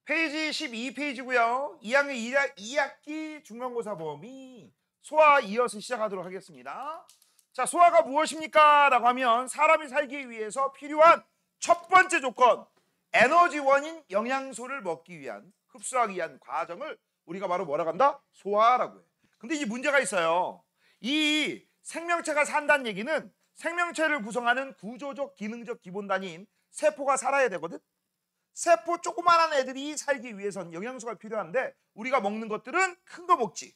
페이지 12페이지고요. 2학년 2학기 중간고사 범위 소화 이어서 시작하도록 하겠습니다. 자, 소화가 무엇입니까? 라고 하면 사람이 살기 위해서 필요한 첫 번째 조건, 에너지원인 영양소를 먹기 위한, 흡수하기 위한 과정을 우리가 바로 뭐라고 한다? 소화라고 해요. 근데 이 문제가 있어요. 이 생명체가 산다는 얘기는 생명체를 구성하는 구조적 기능적 기본단위인 세포가 살아야 되거든. 세포 조그만한 애들이 살기 위해선 영양소가 필요한데 우리가 먹는 것들은 큰 거 먹지,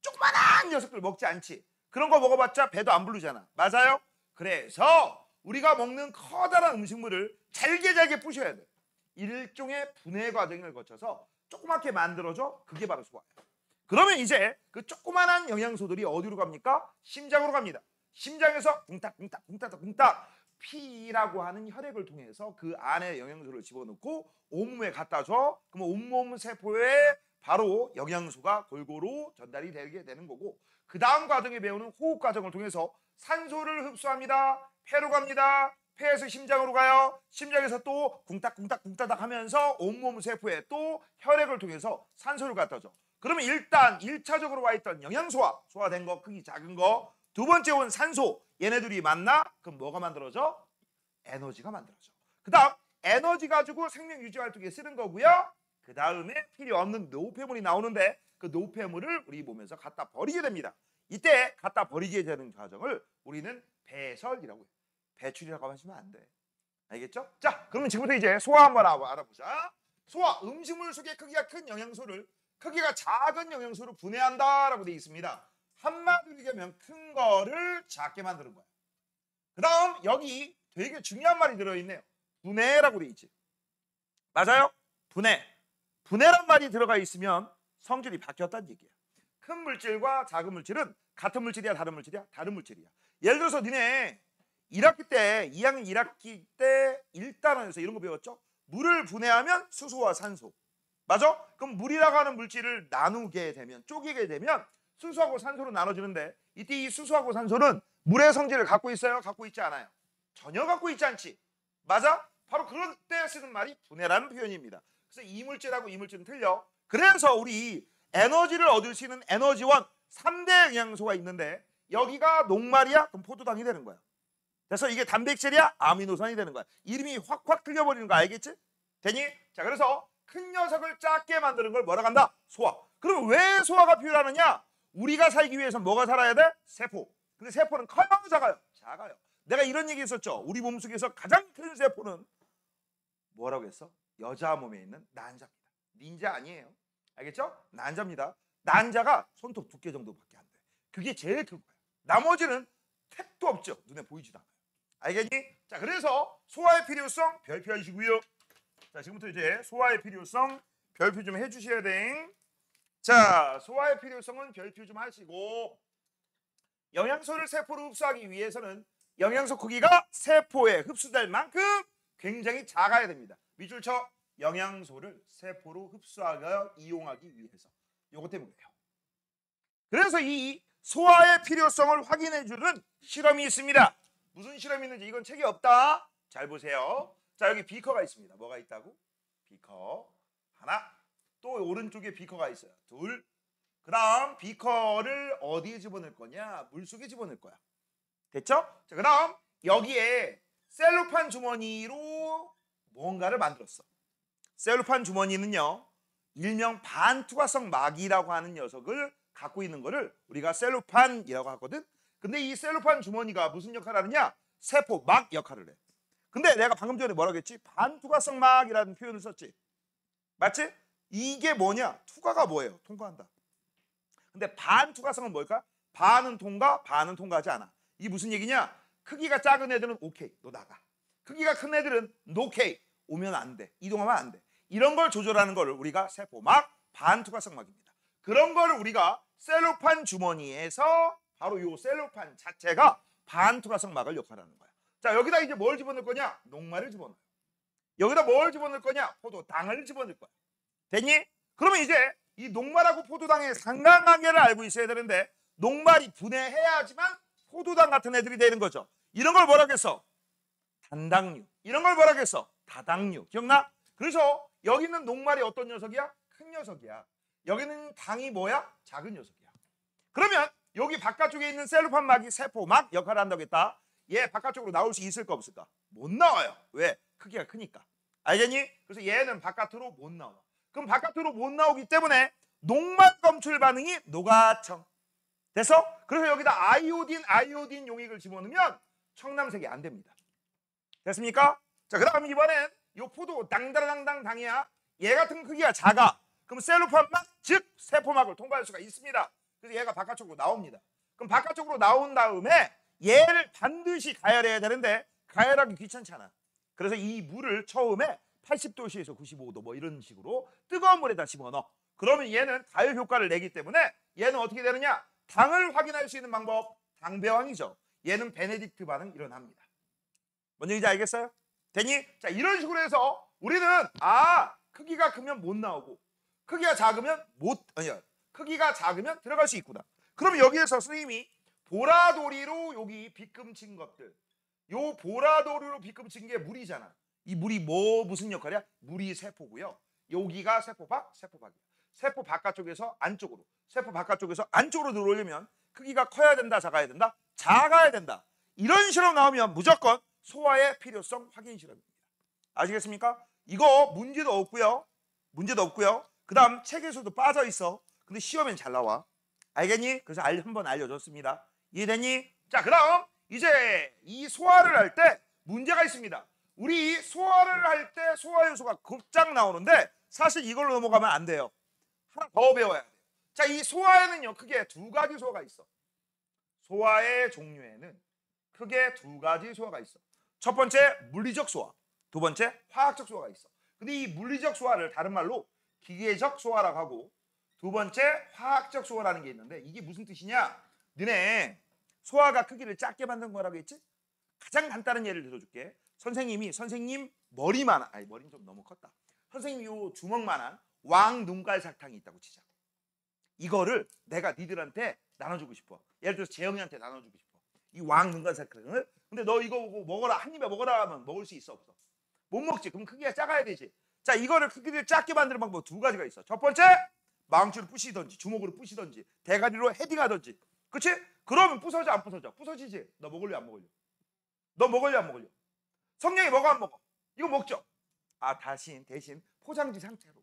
조그만한 녀석들 먹지 않지. 그런 거 먹어봤자 배도 안 부르잖아. 맞아요? 그래서 우리가 먹는 커다란 음식물을 잘게 부셔야 돼. 일종의 분해 과정을 거쳐서 조그맣게 만들어줘. 그게 바로 소화예요. 그러면 이제 그 조그만한 영양소들이 어디로 갑니까? 심장으로 갑니다. 심장에서 쿵딱쿵딱 피라고 하는 혈액을 통해서 그 안에 영양소를 집어넣고 온몸에 갖다 줘. 그러면 온몸 세포에 바로 영양소가 골고루 전달이 되게 되는 거고, 그 다음 과정에 배우는 호흡 과정을 통해서 산소를 흡수합니다. 폐로 갑니다. 폐에서 심장으로 가요. 심장에서 또 쿵딱쿵딱 하면서 온몸 세포에 또 혈액을 통해서 산소를 갖다 줘. 그러면 일단 1차적으로 와 있던 영양소와 소화된 거, 크기 작은 거, 두 번째 온 산소, 얘네들이 만나 그럼 뭐가 만들어져? 에너지가 만들어져. 그 다음 에너지 가지고 생명 유지 활동에 쓰는 거고요. 그 다음에 필요 없는 노폐물이 나오는데 그 노폐물을 우리 몸에서 갖다 버리게 됩니다. 이때 갖다 버리게 되는 과정을 우리는 배설이라고 해요. 배출이라고 하시면 안 돼. 알겠죠? 자, 그러면 지금부터 이제 소화 한번 알아보자. 소화, 음식물 속에 크기가 큰 영양소를 크기가 작은 영양소로 분해한다라고 되어 있습니다. 한마디로 얘기하면 큰 거를 작게 만드는 거야. 그 다음 여기 되게 중요한 말이 들어있네요. 분해라고 되어 있지. 맞아요? 분해. 분해란 말이 들어가 있으면 성질이 바뀌었다는 얘기야. 큰 물질과 작은 물질은 같은 물질이야, 다른 물질이야? 다른 물질이야. 예를 들어서 니네 1학기 때, 2학년 1학기 때 1단원에서 이런 거 배웠죠? 물을 분해하면 수소와 산소. 맞아? 그럼 물이라고 하는 물질을 나누게 되면, 쪼개게 되면 수소하고 산소로 나눠지는데 이때 이 수소하고 산소는 물의 성질을 갖고 있어요? 갖고 있지 않아요? 전혀 갖고 있지 않지. 맞아? 바로 그럴 때 쓰는 말이 분해라는 표현입니다. 그래서 이 물질하고 이 물질은 틀려. 그래서 우리 에너지를 얻을 수 있는 에너지원 3대 영양소가 있는데 여기가 녹말이야? 그럼 포도당이 되는 거야. 그래서 이게 단백질이야? 아미노산이 되는 거야. 이름이 확 틀려버리는 거 알겠지? 되니? 자, 그래서 큰 녀석을 작게 만드는 걸 뭐라고 한다? 소화. 그럼 왜 소화가 필요하느냐? 우리가 살기 위해서 뭐가 살아야 돼? 세포. 근데 세포는 커요, 작아요? 작아요. 내가 이런 얘기 했었죠. 우리 몸속에서 가장 큰 세포는 뭐라고 했어? 여자 몸에 있는 난자입니다. 닌자 아니에요. 알겠죠? 난자입니다. 난자가 손톱 두께 정도밖에 안 돼. 그게 제일 큰 거야. 나머지는 택도 없죠. 눈에 보이지도 않아요. 알겠니? 자, 그래서 소화의 필요성 별표 하시고요. 자, 지금부터 이제 소화의 필요성 별표 좀 해주셔야 돼. 자, 소화의 필요성은 별표 좀 하시고, 영양소를 세포로 흡수하기 위해서는 영양소 크기가 세포에 흡수될 만큼 굉장히 작아야 됩니다. 밑줄 쳐. 영양소를 세포로 흡수하여 이용하기 위해서. 요것 때문에요. 그래서 이 소화의 필요성을 확인해주는 실험이 있습니다. 무슨 실험이 있는지 이건 책이 없다. 잘 보세요. 자, 여기 비커가 있습니다. 뭐가 있다고? 비커 하나. 또 오른쪽에 비커가 있어요. 둘. 그 다음 비커를 어디에 집어넣을 거냐? 물속에 집어넣을 거야. 됐죠? 자, 그 다음 여기에 셀로판 주머니로 뭔가를 만들었어. 셀로판 주머니는요, 일명 반투과성 막이라고 하는 녀석을 갖고 있는 거를 우리가 셀로판이라고 하거든. 근데 이 셀로판 주머니가 무슨 역할을 하느냐? 세포 막 역할을 해. 근데 내가 방금 전에 뭐라고 했지? 반투과성 막이라는 표현을 썼지. 맞지? 이게 뭐냐? 투과가 뭐예요? 통과한다. 근데 반투과성은 뭘까? 반은 통과, 반은 통과하지 않아. 이게 무슨 얘기냐? 크기가 작은 애들은 오케이, 너 나가. 크기가 큰 애들은 노케이, 오면 안 돼. 이동하면 안 돼. 이런 걸 조절하는 걸 우리가 세포막, 반투과성 막입니다. 그런 걸 우리가 셀로판 주머니에서 바로 이 셀로판 자체가 반투과성 막을 역할하는 거야. 자, 여기다 이제 뭘 집어넣을 거냐? 녹말을 집어넣어요. 여기다 뭘 집어넣을 거냐? 포도당을 집어넣을 거야. 됐니? 그러면 이제 이 녹말하고 포도당의 상관관계를 알고 있어야 되는데, 녹말이 분해해야지만 포도당 같은 애들이 되는 거죠. 이런 걸 뭐라고 했어? 단당류. 이런 걸 뭐라고 했어? 다당류. 기억나? 그래서 여기는 녹말이 어떤 녀석이야? 큰 녀석이야. 여기는 당이 뭐야? 작은 녀석이야. 그러면 여기 바깥쪽에 있는 셀로판 막이 세포막 역할을 한다고 했다. 얘 바깥쪽으로 나올 수 있을까 없을까? 못 나와요. 왜? 크기가 크니까. 알겠니? 그래서 얘는 바깥으로 못 나와. 그럼 바깥으로 못 나오기 때문에 녹말 검출 반응이 녹아청. 됐어? 그래서 여기다 아이오딘 용액을 집어넣으면 청남색이 안 됩니다. 됐습니까? 자, 그 다음 이번엔 요 포도 당다라당당 당이야. 얘 같은 크기가 작아. 그럼 셀로판막, 즉 세포막을 통과할 수가 있습니다. 그래서 얘가 바깥쪽으로 나옵니다. 그럼 바깥쪽으로 나온 다음에 얘를 반드시 가열해야 되는데 가열하기 귀찮잖아. 그래서 이 물을 처음에 80도씨에서 95도 뭐 이런 식으로 뜨거운 물에다 집어넣어. 그러면 얘는 가열 효과를 내기 때문에 얘는 어떻게 되느냐? 당을 확인할 수 있는 방법, 당배왕이죠. 얘는 베네딕트 반응 일어납니다. 뭔지 이제 알겠어요? 되니? 자, 이런 식으로 해서 우리는 크기가 크면 못 나오고 크기가 작으면 크기가 작으면 들어갈 수 있구나. 그럼 여기에서 선생님이 보라돌이로 여기 빗금친 것들, 요 보라돌이로 빗금친 게 물이잖아. 이 물이 무슨 역할이야? 물이 세포고요. 여기가 세포박이야. 세포 바깥쪽에서 안쪽으로, 세포 바깥쪽에서 안쪽으로 들어오려면 크기가 커야 된다, 작아야 된다? 작아야 된다. 이런 실험 나오면 무조건 소화의 필요성 확인 실험입니다. 아시겠습니까? 이거 문제도 없고요. 그 다음 책에서도 빠져 있어. 근데 시험엔 잘 나와. 알겠니? 그래서 한번 알려줬습니다. 이해됐니? 자, 그 다음 이제 이 소화를 할 때 문제가 있습니다. 우리 소화를 할 때 소화 요소가 급작 나오는데 사실 이걸로 넘어가면 안 돼요. 하나 더 배워야 돼요. 자, 이 소화에는요 크게 두 가지 소화가 있어. 소화의 종류에는 크게 두 가지 소화가 있어. 첫 번째 물리적 소화, 두 번째 화학적 소화가 있어. 근데 이 물리적 소화를 다른 말로 기계적 소화라고 하고, 두 번째 화학적 소화라는 게 있는데 이게 무슨 뜻이냐? 너네 소화가 크기를 작게 만든 거라고 했지? 가장 간단한 예를 들어줄게. 선생님 머리만한, 머리는 좀 너무 컸다. 선생님 요 주먹만한 왕 눈깔 사탕이 있다고 치자. 이거를 내가 니들한테 나눠주고 싶어. 예를 들어서 재영이한테 나눠주고 싶어. 이 왕 눈깔 사탕을. 근데 너 이거 먹어라, 한 입에 먹어라 하면 먹을 수 있어 없어? 못 먹지. 그럼 크기가 작아야 되지. 자, 이거를 크기를 작게 만드는 방법 두 가지가 있어. 첫 번째, 망치로 부시던지 주먹으로 부시던지 대가리로 헤딩하던지. 그치? 그러면 부서져 안 부서져? 부서지지. 너 먹을래 안 먹을래? 너 먹을래 안 먹을래? 성령이 먹어 안 먹어? 이거 먹죠. 대신 포장지 상태로.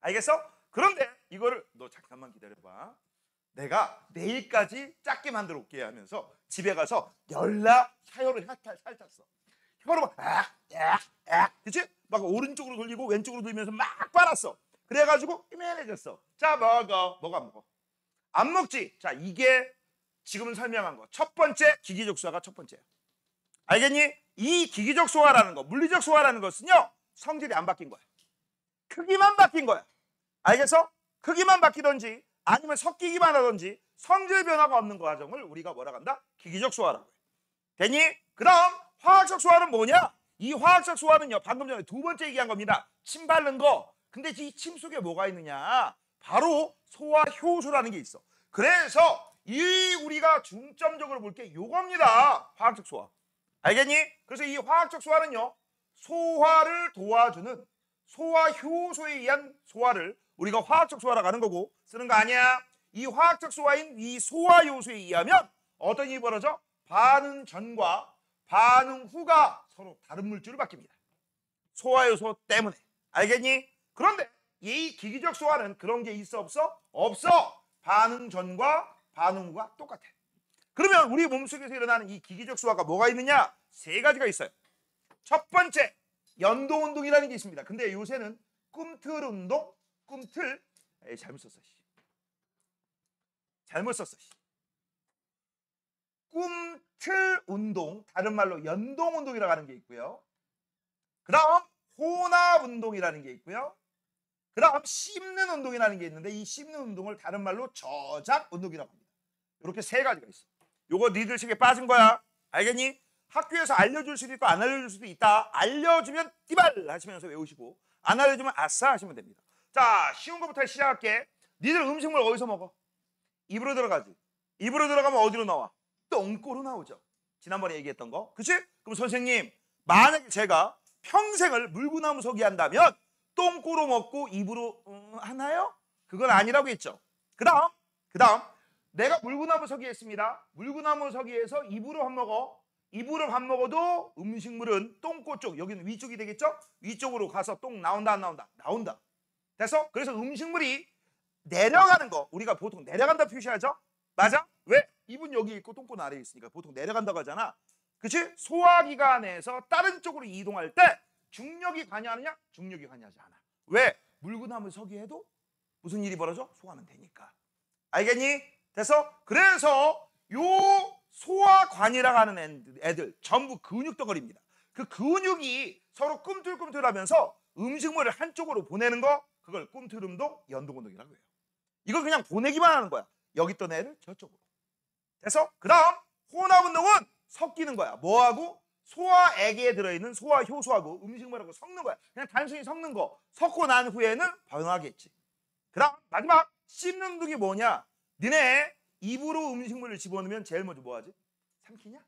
알겠어? 그런데 이거를 너 잠깐만 기다려봐. 내가 내일까지 작게 만들어 올게 하면서 집에 가서 열나 샤워를 살짝 혀로 막 그치? 막 오른쪽으로 돌리고 왼쪽으로 돌리면서 막 빨았어. 그래가지고 이만해졌어. 자, 먹어 안 먹어? 안 먹지. 자, 이게 지금 설명한 거 첫 번째 기계적 소화가 첫 번째야. 알겠니? 이 기계적 소화라는 거, 물리적 소화라는 것은요 성질이 안 바뀐 거야. 크기만 바뀐 거야. 알겠어? 크기만 바뀌던지 아니면 섞이기만 하던지 성질 변화가 없는 과정을 우리가 뭐라고 한다? 기계적 소화라고 해. 됐니? 그럼 화학적 소화는 뭐냐? 이 화학적 소화는요 방금 전에 두 번째 얘기한 겁니다. 침 바른 거. 근데 이 침 속에 뭐가 있느냐? 바로 소화 효소라는 게 있어. 그래서 이 우리가 중점적으로 볼 게 요겁니다. 화학적 소화. 알겠니? 그래서 이 화학적 소화는요 소화를 도와주는 소화 효소에 의한 소화를 우리가 화학적 소화라고 하는 거고, 쓰는 거 아니야. 이 화학적 소화인 이 소화 요소에 의하면 어떤 일이 벌어져? 반응 전과 반응 후가 서로 다른 물질로 바뀝니다. 소화 요소 때문에. 알겠니? 그런데 이 기계적 소화는 그런 게 있어 없어? 없어. 반응 전과 반응 후가 똑같아. 그러면 우리 몸속에서 일어나는 이 기계적 소화가 뭐가 있느냐? 세 가지가 있어요. 첫 번째, 연동운동이라는 게 있습니다. 근데 요새는 꿈틀 운동, 잘못 썼어. 꿈틀 운동, 다른 말로 연동운동이라고 하는 게 있고요. 그 다음 혼합 운동이라는 게 있고요. 그 다음 씹는 운동이라는 게 있는데 이 씹는 운동을 다른 말로 저작 운동이라고 합니다. 이렇게 세 가지가 있어. 요거 니들 식에 빠진 거야. 알겠니? 학교에서 알려줄 수도 있고 안 알려줄 수도 있다. 알려주면 띠발 하시면서 외우시고 안 알려주면 아싸 하시면 됩니다. 자, 쉬운 거부터 시작할게. 니들 음식물 어디서 먹어? 입으로 들어가지. 입으로 들어가면 어디로 나와? 똥꼬로 나오죠. 지난번에 얘기했던 거. 그치? 그럼 선생님, 만약에 제가 평생을 물구나무 서기 한다면 똥꼬로 먹고 입으로 하나요? 그건 아니라고 했죠. 그다음 내가 물구나무 서기 했습니다. 물구나무 서기에서 입으로 밥 먹어. 입으로 밥 먹어도 음식물은 똥꼬 쪽, 여기는 위쪽이 되겠죠? 위쪽으로 가서 똥 나온다 안 나온다? 나온다. 됐어? 그래서 음식물이 내려가는 거 우리가 보통 내려간다 표시하죠? 맞아? 왜? 입은 여기 있고 똥꼬는 아래에 있으니까 보통 내려간다고 하잖아. 그치? 소화기관에서 다른 쪽으로 이동할 때 중력이 관여하느냐? 중력이 관여하지 않아. 왜? 물구나무 서기 해도 무슨 일이 벌어져? 소화는 되니까. 알겠니? 됐어? 그래서 요 소화관이라고 하는 애들 전부 근육 덩어리입니다. 그 근육이 서로 꿈틀꿈틀하면서 음식물을 한쪽으로 보내는 거 그걸 꿈틀음동 연동운동이라고 해요. 이걸 그냥 보내기만 하는 거야. 여기 있던 애를 저쪽으로. 됐어? 그 다음 혼합운동은 섞이는 거야. 뭐하고? 소화액에 들어있는 소화효소하고 음식물하고 섞는 거야. 그냥 단순히 섞는 거. 섞고 난 후에는 변화하겠지. 그 다음 마지막 씹는 운동이 뭐냐? 너네 입으로 음식물을 집어넣으면 제일 먼저 뭐하지? 삼키냐?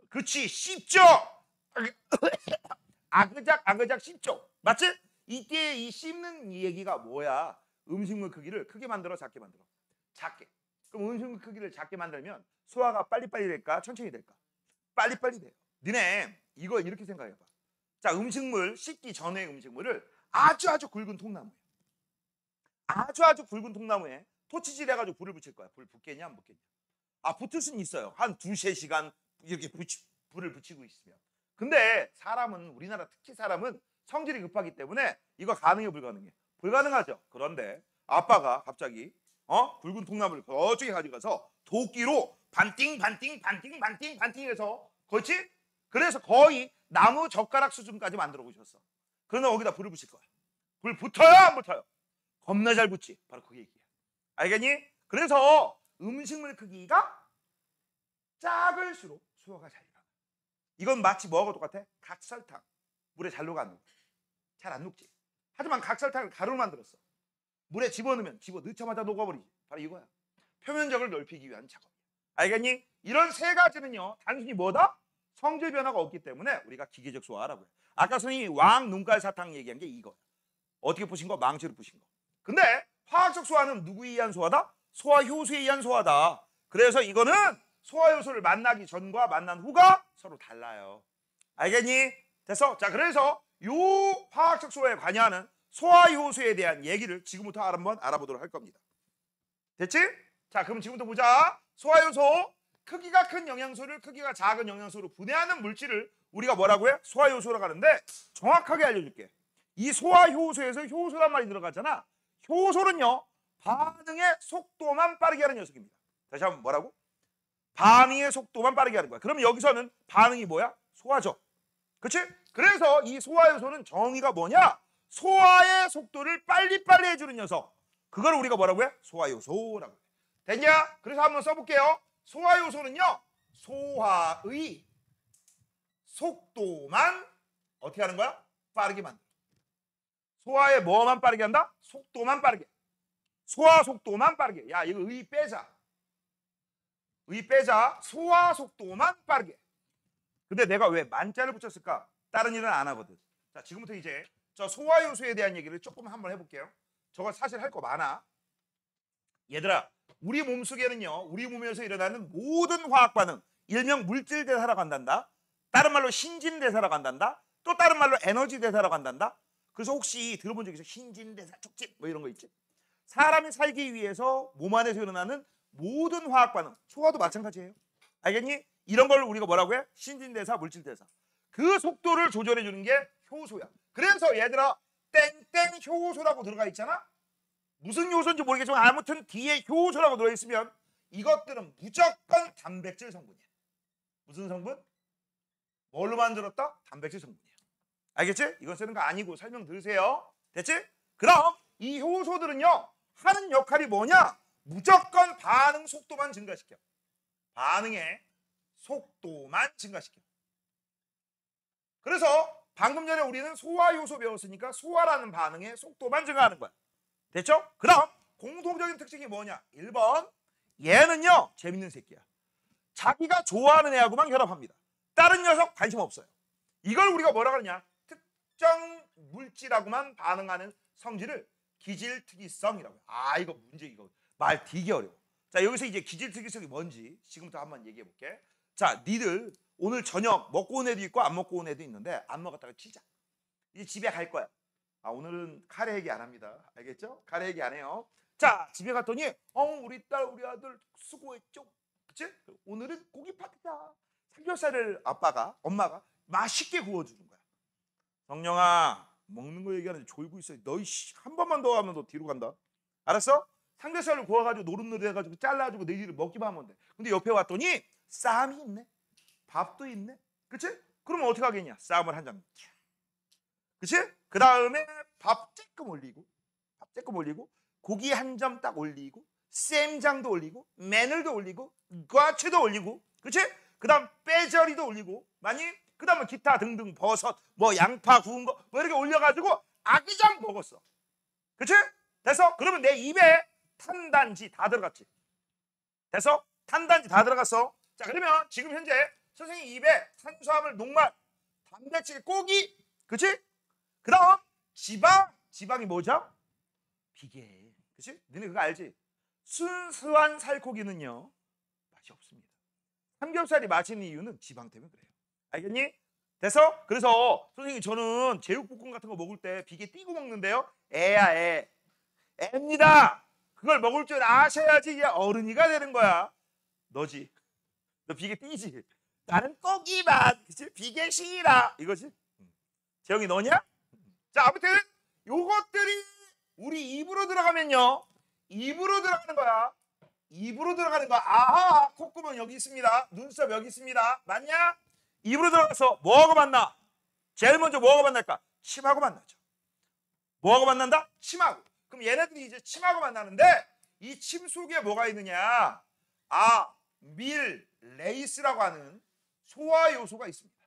그렇지, 씹죠. 아그작 씹죠. 맞지? 이때 이 씹는 이 얘기가 뭐야? 음식물 크기를 크게 만들어 작게 만들어? 작게. 그럼 음식물 크기를 작게 만들면 소화가 빨리빨리 될까? 천천히 될까? 빨리빨리 돼요. 너네 이거 이렇게 생각해봐. 자, 음식물 씹기 전에 음식물을 아주 굵은 통나무에 아주 굵은 통나무에 토치질 해가지고 불을 붙일 거야. 불 붙겠냐 안 붙겠냐? 아, 붙을 수는 있어요. 한 2~3시간 이렇게 불을 붙이고 있으면. 근데 사람은, 우리나라 특히 사람은 성질이 급하기 때문에 이거 가능해 불가능해? 불가능하죠. 그런데 아빠가 갑자기 굵은 통나무를 저쪽에 가져가서 도끼로 반띵 해서 그렇지? 그래서 거의 나무 젓가락 수준까지 만들어 보셨어. 그러면 거기다 불을 붙일 거야. 불 붙어요 안 붙어요? 겁나 잘 붙지. 바로 그게 얘기야. 알겠니? 그래서 음식물 크기가 작을수록 소화가 잘 일어나. 이건 마치 뭐하고 똑같아? 각설탕. 물에 잘 녹아 안 녹아? 잘 안 녹지. 하지만 각설탕을 가루로 만들었어. 물에 집어넣으면 집어넣자마자 녹아버리지. 바로 이거야. 표면적을 넓히기 위한 작업이야. 알겠니? 이런 세 가지는요, 단순히 뭐다? 성질 변화가 없기 때문에 우리가 기계적 소화라고 해요. 아까 선생님이 왕 눈깔 사탕 얘기한 게 이거야. 어떻게 부신 거? 망치로 부신 거. 근데 화학적 소화는 누구에 의한 소화다? 소화효소에 의한 소화다. 그래서 이거는 소화효소를 만나기 전과 만난 후가 서로 달라요. 알겠니? 됐어? 자, 그래서 요 화학적 소화에 관여하는 소화효소에 대한 얘기를 지금부터 한번 알아보도록 할 겁니다. 됐지? 자, 그럼 지금부터 보자. 소화효소, 크기가 큰 영양소를 크기가 작은 영양소로 분해하는 물질을 우리가 뭐라고 해? 소화효소라고 하는데 정확하게 알려줄게. 이 소화효소에서 효소란 말이 들어가잖아. 효소는요, 반응의 속도만 빠르게 하는 녀석입니다. 다시 한번 뭐라고? 반응의 속도만 빠르게 하는 거야. 그럼 여기서는 반응이 뭐야? 소화죠. 그치? 그래서 이 소화효소는 정의가 뭐냐? 소화의 속도를 빨리빨리 해주는 녀석. 그걸 우리가 뭐라고 해? 소화효소라고 해. 됐냐? 그래서 한번 써볼게요. 소화효소는요, 소화의 속도만 어떻게 하는 거야? 빠르게 만들어. 소화의 뭐만 빠르게 한다? 속도만 빠르게. 소화 속도만 빠르게. 야, 이거 의 빼자. 의 빼자. 소화 속도만 빠르게. 근데 내가 왜 만자를 붙였을까? 다른 일은 안 하거든. 자, 지금부터 이제 저 소화효소에 대한 얘기를 조금 한번 해볼게요. 저거 사실 할 거 많아. 얘들아, 우리 몸속에는요, 우리 몸에서 일어나는 모든 화학 반응, 일명 물질 대사라고 한단다. 다른 말로 신진대사라고 한단다. 또 다른 말로 에너지 대사라고 한단다. 그래서 혹시 들어본 적 있어? 신진대사 촉진 뭐 이런 거 있지? 사람이 살기 위해서 몸 안에서 일어나는 모든 화학 반응, 소화도 마찬가지예요. 알겠니? 이런 걸 우리가 뭐라고 해? 신진대사, 물질대사. 그 속도를 조절해 주는 게 효소야. 그래서 얘들아, 땡땡 효소라고 들어가 있잖아. 무슨 효소인지 모르겠지만 아무튼 뒤에 효소라고 들어 있으면 이것들은 무조건 단백질 성분이야. 무슨 성분? 뭘로 만들었다? 단백질 성분이야. 알겠지? 이건 쓰는 거 아니고 설명 들으세요. 됐지? 그럼 이 효소들은요, 하는 역할이 뭐냐? 무조건 반응 속도만 증가시켜. 반응의 속도만 증가시켜. 그래서 방금 전에 우리는 소화효소 배웠으니까 소화라는 반응의 속도만 증가하는 거야. 됐죠? 그럼 공통적인 특징이 뭐냐? 1번, 얘는요, 재밌는 새끼야. 자기가 좋아하는 애하고만 결합합니다. 다른 녀석 관심 없어요. 이걸 우리가 뭐라 그러냐? 특정 물질하고만 반응하는 성질을 기질특이성이라고 해요. 아, 이거 문제, 이거 말 되게 어려워. 자, 여기서 이제 기질특이성이 뭔지 지금부터 한번 얘기해 볼게. 자, 니들 오늘 저녁 먹고 온 애도 있고 안 먹고 온 애도 있는데 안 먹었다가 치자. 이제 집에 갈 거야. 아, 오늘은 카레 얘기 안 합니다. 알겠죠? 카레 얘기 안 해요. 자, 집에 갔더니 우리 딸 우리 아들 수고했죠. 그치? 오늘은 고기 파티다. 삼겹살을 엄마가 맛있게 구워주는 거야. 성령아, 먹는 거 얘기하는데 졸고 있어. 너희 한 번만 더 하면 너 뒤로 간다. 알았어? 삼겹살을 구워가지고 노릇노릇 해가지고 잘라가지고 너희들이 먹기만 하면 돼. 근데 옆에 왔더니 쌈이 있네. 밥도 있네. 그치? 그러면 어떻게 하겠냐? 쌈을 한 장. 그치? 그 다음에 밥 쬐끔 올리고 고기 한 점 딱 올리고 쌈장도 올리고 마늘도 올리고 과채도 올리고, 그치? 그 다음 빼저리도 올리고, 그 다음에 기타 등등 버섯 뭐 양파 구운 거 뭐 이렇게 올려가지고 아기장 먹었어. 그치? 됐어? 그러면 내 입에 탄단지 다 들어갔지. 됐어? 탄단지 다 들어갔어. 자, 그러면 지금 현재 선생님 입에 탄수화물, 녹말, 단백질, 고기, 그치? 그 다음 지방이 뭐죠? 비계. 그치? 너네 그거 알지? 순수한 살코기는요 맛이 없습니다. 삼겹살이 맛있는 이유는 지방 때문에 그래요. 알겠니? 됐어? 그래서 선생님 저는 제육볶음 같은 거 먹을 때 비계 띄고 먹는데요. 애야, 애입니다. 그걸 먹을 줄 아셔야지 이제 어른이가 되는 거야. 너지. 너 비계 띄지? 나는 고기만. 그치? 비계 싫어. 이거지? 재영이 너냐? 자, 아무튼 요것들이 우리 입으로 들어가면요. 입으로 들어가는 거야. 입으로 들어가는 거야. 아하, 콧구멍 여기 있습니다. 눈썹 여기 있습니다. 맞냐? 입으로 들어가서 뭐하고 만나? 제일 먼저 뭐하고 만날까? 침하고 만나죠. 뭐하고 만난다? 침하고. 그럼 얘네들이 이제 침하고 만나는데 이 침 속에 뭐가 있느냐? 아밀레이스라고 하는 소화 요소가 있습니다.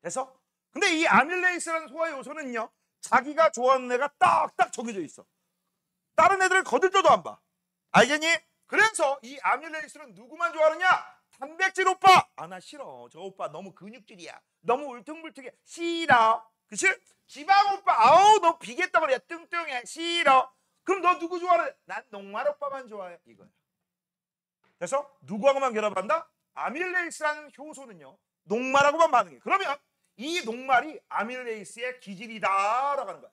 됐어? 근데 이 아밀레이스라는 소화 요소는요, 자기가 좋아하는 애가 딱딱 정해져 있어. 다른 애들을 거들떠도 안 봐. 알겠니? 그래서 이 아밀레이스는 누구만 좋아하느냐? 단백질 오빠. 나 싫어. 저 오빠 너무 근육질이야. 너무 울퉁불퉁해. 싫어. 그치? 지방 오빠. 너 비계 덩어리야. 뚱뚱해. 싫어. 그럼 너 누구 좋아해? 난 녹말 오빠만 좋아해. 이거야. 그래서 누구하고만 결합한다? 아밀레이스라는 효소는요, 녹말하고만 반응해. 그러면 이 녹말이 아밀레이스의 기질이다라고 하는 거야.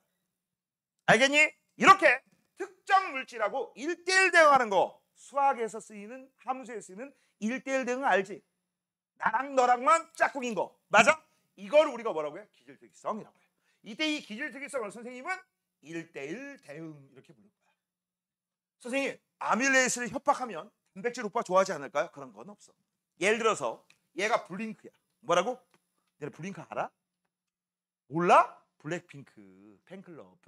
알겠니? 이렇게 특정 물질하고 1대1 대응하는 거, 수학에서 쓰이는, 함수에 쓰이는 1대1 대응 알지? 나랑 너랑만 짝꿍인 거. 맞아? 이걸 우리가 뭐라고 해? 기질특이성이라고 해. 이때 이 기질특이성을 선생님은 1대1 대응 이렇게 부를 거야. 선생님, 아밀레이스를 협박하면 단백질 오빠 좋아하지 않을까요? 그런 건 없어. 예를 들어서 얘가 블링크야. 뭐라고? 얘네 블링크 알아? 몰라? 블랙핑크, 팬클럽,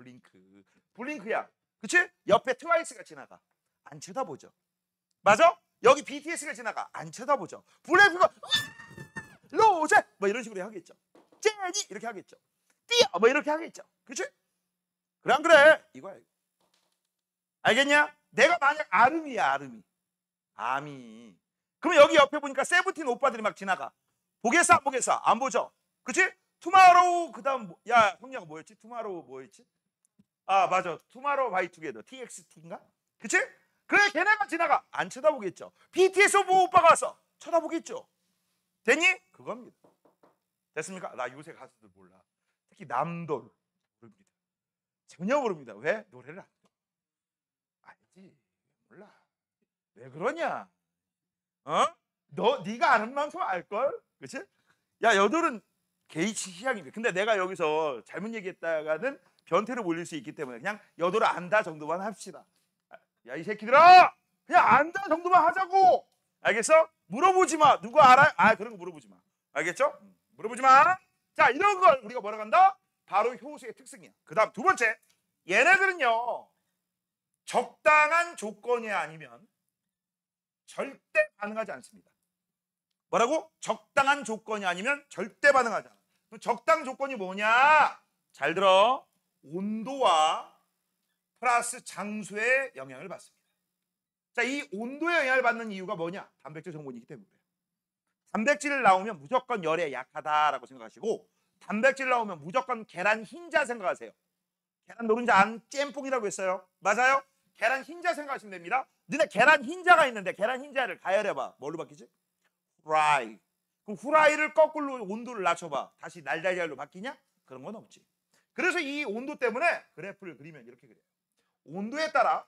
블링크야. 그치? 옆에 트와이스가 지나가. 안 쳐다보죠. 맞아? 여기 BTS가 지나가. 안 쳐다보죠. 블랙핑크, 로제! 뭐 이런 식으로 하겠죠. 제니! 이렇게 하겠죠. 띠어! 뭐 이렇게 하겠죠. 그치? 그래 안 그래? 이거야. 알겠냐? 내가 만약 아름이야, 아미. 그럼 여기 옆에 보니까 세븐틴 오빠들이 막 지나가. 보겠어, 안 보겠어? 안 보죠. 그치? 투마로우, 그 다음, 야, 형제가 뭐였지? 투마로우 뭐였지? 맞아. 투마로우 바이 투게더. TXT인가? 그치? 그래, 걔네가 지나가. 안 쳐다보겠죠. BTS 오빠가 와서 쳐다보겠죠. 됐니? 그겁니다. 됐습니까? 나 요새 가수들 몰라. 특히 남돌 모릅니다. 전혀 모릅니다. 왜? 노래를 안 해. 알지? 몰라. 왜 그러냐? 네가 아는 만큼 알걸? 그치? 야, 여돌은 개의치 희양입니다. 근데 내가 여기서 잘못 얘기했다가는 변태로 몰릴 수 있기 때문에 그냥 여돌을 안다 정도만 합시다. 야, 이 새끼들아! 그냥 안다 정도만 하자고! 알겠어? 물어보지 마. 누구 알아? 그런 거 물어보지 마. 알겠죠? 물어보지 마. 자, 이런 걸 우리가 뭐라고 한다? 바로 효소의 특성이야. 그 다음 두 번째, 얘네들은요, 적당한 조건이 아니면 절대 반응하지 않습니다. 뭐라고? 적당한 조건이 아니면 절대 반응하지 않아. 그럼 적당 조건이 뭐냐? 잘 들어. 온도와 플러스 장소의 영향을 받습니다. 자, 이 온도의 영향을 받는 이유가 뭐냐? 단백질 성분이기 때문에. 단백질을 나오면 무조건 열에 약하다라고 생각하시고, 단백질 나오면 무조건 계란 흰자 생각하세요. 계란 노른자 안 짬뽕이라고 했어요. 맞아요? 계란 흰자 생각하시면 됩니다. 너네 계란 흰자가 있는데 계란 흰자를 가열해봐. 뭘로 바뀌지? 후라이. 그럼 후라이를 거꾸로 온도를 낮춰봐. 다시 날달걀로 바뀌냐? 그런 건 없지. 그래서 이 온도 때문에 그래프를 그리면 이렇게 그래요. 온도에 따라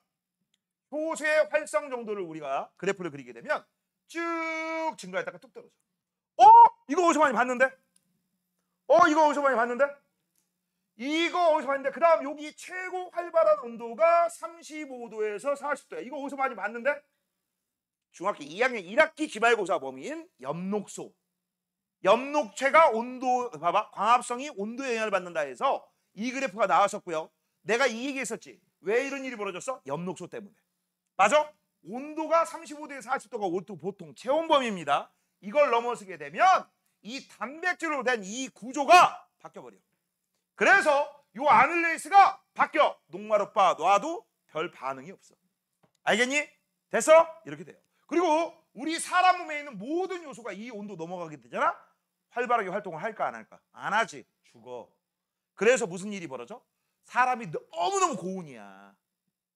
효소의 활성 정도를 우리가 그래프를 그리게 되면 쭉 증가했다가 뚝 떨어져. 이거 어디서 많이 봤는데? 이거 어디서 많이 봤는데? 이거 어디서 봤는데? 그 다음 여기 최고 활발한 온도가 35도에서 40도야. 이거 어디서 많이 봤는데? 중학교 2학년 1학기 기말고사 범위인 엽록소. 엽록체가 온도, 봐봐. 광합성이 온도에 영향을 받는다 해서 이 그래프가 나왔었고요. 내가 이 얘기했었지. 왜 이런 일이 벌어졌어? 엽록소 때문에. 맞아? 온도가 35도에서 40도가 보통 체온 범위입니다. 이걸 넘어서게 되면 이 단백질로 된 이 구조가 바뀌어버려. 그래서 이 아밀레이스가 바뀌어. 녹말오빠 놔도 별 반응이 없어. 알겠니? 됐어? 이렇게 돼요. 그리고 우리 사람 몸에 있는 모든 요소가 이 온도 넘어가게 되잖아? 활발하게 활동을 할까 안 할까? 안 하지. 죽어. 그래서 무슨 일이 벌어져? 사람이 너무너무 고온이야.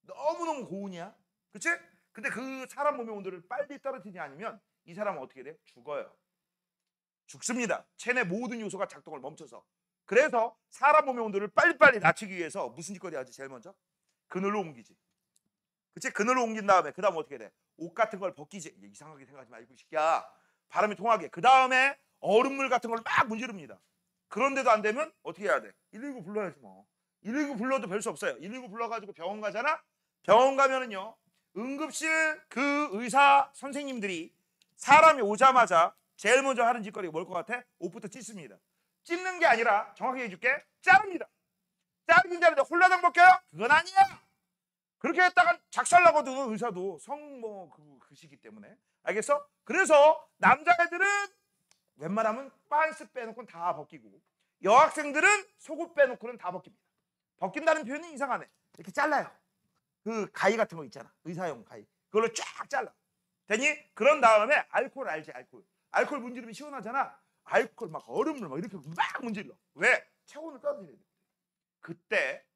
너무너무 고온이야. 그치? 근데 그 사람 몸의 온도를 빨리 떨어뜨리지 않으면 이 사람은 어떻게 돼? 죽어요. 죽습니다. 체내 모든 요소가 작동을 멈춰서. 그래서 사람 몸의 온도를 빨리빨리 낮추기 위해서 무슨 짓거리 하지? 제일 먼저? 그늘로 옮기지. 그치? 그늘로 옮긴 다음에 그 다음 어떻게 돼? 옷 같은 걸 벗기지. 이상하게 생각하지 말고 시키야. 바람이 통하게. 그 다음에 얼음물 같은 걸 막 문지릅니다. 그런데도 안 되면 어떻게 해야 돼? 119 불러야지 뭐. 119 불러도 별 수 없어요. 119 불러가지고 병원 가잖아? 병원 가면은요. 응급실 그 의사 선생님들이 사람이 오자마자 제일 먼저 하는 짓거리가 뭘 것 같아? 옷부터 찢습니다. 찢는 게 아니라 정확히 해줄게. 자릅니다. 자르긴 자르는데 홀라당 벗겨요? 그건 아니야. 그렇게 했다가 작살나거든. 의사도 그 시기 때문에. 알겠어? 그래서 남자애들은 웬만하면 빤스 빼놓고는 다 벗기고 여학생들은 속옷 빼놓고는 다 벗깁니다. 벗긴다는 표현이 이상하네. 이렇게 잘라요. 그 가위 같은 거 있잖아. 의사용 가위. 그걸로 쫙 잘라. 되니? 그런 다음에 알코올 알지? 알코올 문지르면 시원하잖아. 알코올 막 얼음을 막 이렇게 막 문질러. 왜? 체온을 떨어뜨려야 돼. 그때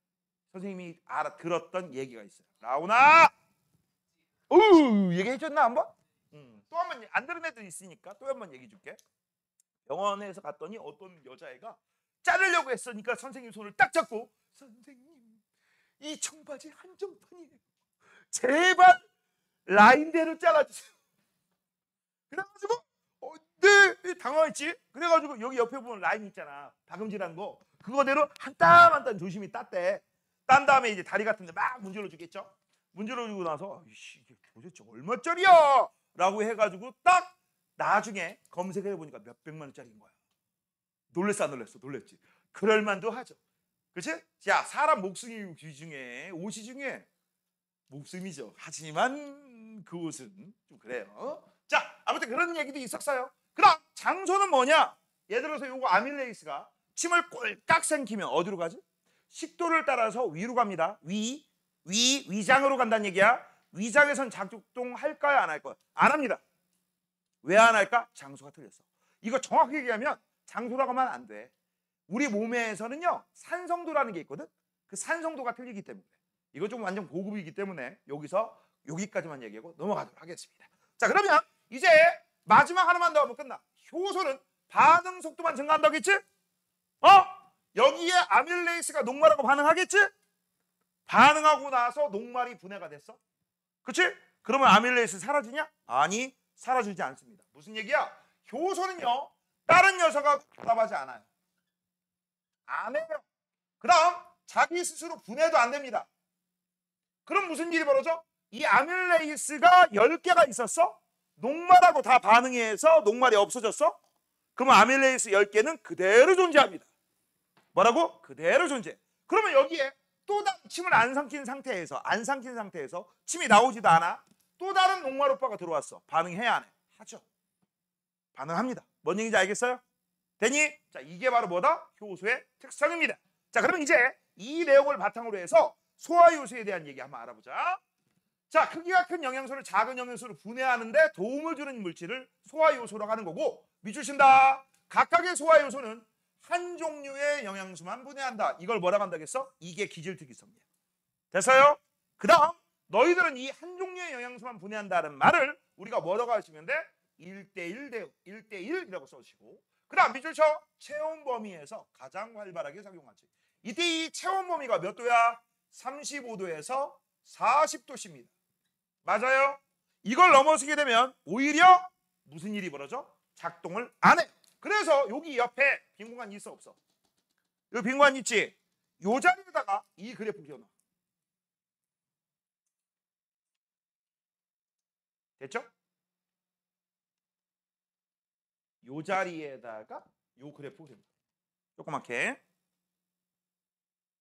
선생님이 들었던 얘기가 있어요. 라온아! 얘기해줬나 한번? 또 한 번 안 들은 애들 있으니까 또 한 번 얘기해 줄게. 병원에서 갔더니 어떤 여자애가 자르려고 했으니까 선생님 손을 딱 잡고 선생님 이 청바지 한정판이에요. 제발 라인대로 잘라주세요. 그래가지고 네 당황했지. 그래가지고 여기 옆에 보면 라인 있잖아. 박음질한 거 그거대로 한 땀 한 땀 조심히 땄대. 딴 다음에 이제 다리 같은데 막 문질러 주겠죠. 문질러 주고 나서 이게 도대체 얼마짜리야? 라고 해가지고 딱 나중에 검색해 보니까 몇백만 원짜리인 거야. 놀랬어 안 놀랬어? 놀랬지. 그럴만도 하죠. 그치? 자, 사람 목숨이 중에 옷이 중에 목숨이죠. 하지만 그 옷은 좀 그래요. 자, 아무튼 그런 얘기도 있었어요. 그럼 장소는 뭐냐? 예를 들어서 요거 아밀레이스가 침을 꼴깍 삼키면 어디로 가지? 식도를 따라서 위로 갑니다. 위장으로 간다는 얘기야. 위장에선 작동할까요? 안 할까요? 안 합니다. 왜 안 할까? 장소가 틀렸어. 이거 정확히 얘기하면 장소라고 하면 안 돼. 우리 몸에서는요 산성도라는 게 있거든. 그 산성도가 틀리기 때문에 이거 좀 완전 고급이기 때문에 여기서 여기까지만 얘기하고 넘어가도록 하겠습니다. 자, 그러면 이제 마지막 하나만 더 하면 끝나. 효소는 반응 속도만 증가한다고 했지? 여기에 아밀레이스가 녹말하고 반응하겠지? 반응하고 나서 녹말이 분해가 됐어. 그치? 그러면 아밀레이스 사라지냐? 아니, 사라지지 않습니다. 무슨 얘기야? 효소는요 다른 녀석하고 결합하지 않아요. 안 해요. 그럼 자기 스스로 분해도 안 됩니다. 그럼 무슨 일이 벌어져? 이 아밀레이스가 10개가 있었어? 녹말하고 다 반응해서 녹말이 없어졌어? 그러면 아밀레이스 10개는 그대로 존재합니다. 뭐라고? 그대로 존재. 그러면 여기에 또 다른 침을 안 삼킨 상태에서 침이 나오지도 않아. 또 다른 녹말 오빠가 들어왔어. 반응해야 안 해? 하죠. 반응합니다. 뭔 얘기인지 알겠어요? 되니? 자, 이게 바로 뭐다? 효소의 특성입니다. 자, 그럼 이제 이 내용을 바탕으로 해서 소화효소에 대한 얘기 한번 알아보자. 자, 크기가 큰 영양소를 작은 영양소로 분해하는데 도움을 주는 물질을 소화효소라고 하는 거고, 밑줄 친다. 각각의 소화효소는 한 종류의 영양소만 분해한다. 이걸 뭐라고 한다겠어? 이게 기질특이성이야. 됐어요? 그 다음 너희들은 이 한 종류의 영양소만 분해한다는 말을 우리가 뭐라고 하시면 돼? 1대1 대응, 1대1이라고 써주시고, 그 다음 밑줄 쳐. 체온 범위에서 가장 활발하게 작용하지. 이때 이 체온 범위가 몇 도야? 35도에서 40도씨입니다. 맞아요? 이걸 넘어서게 되면 오히려 무슨 일이 벌어져? 작동을 안 해. 그래서 여기 옆에 빈 공간 있어 없어? 여기 빈 공간 있지? 요 자리에다가 이 그래프 그려놔. 됐죠? 요 자리에다가 요 그래프 그려놔. 조그맣게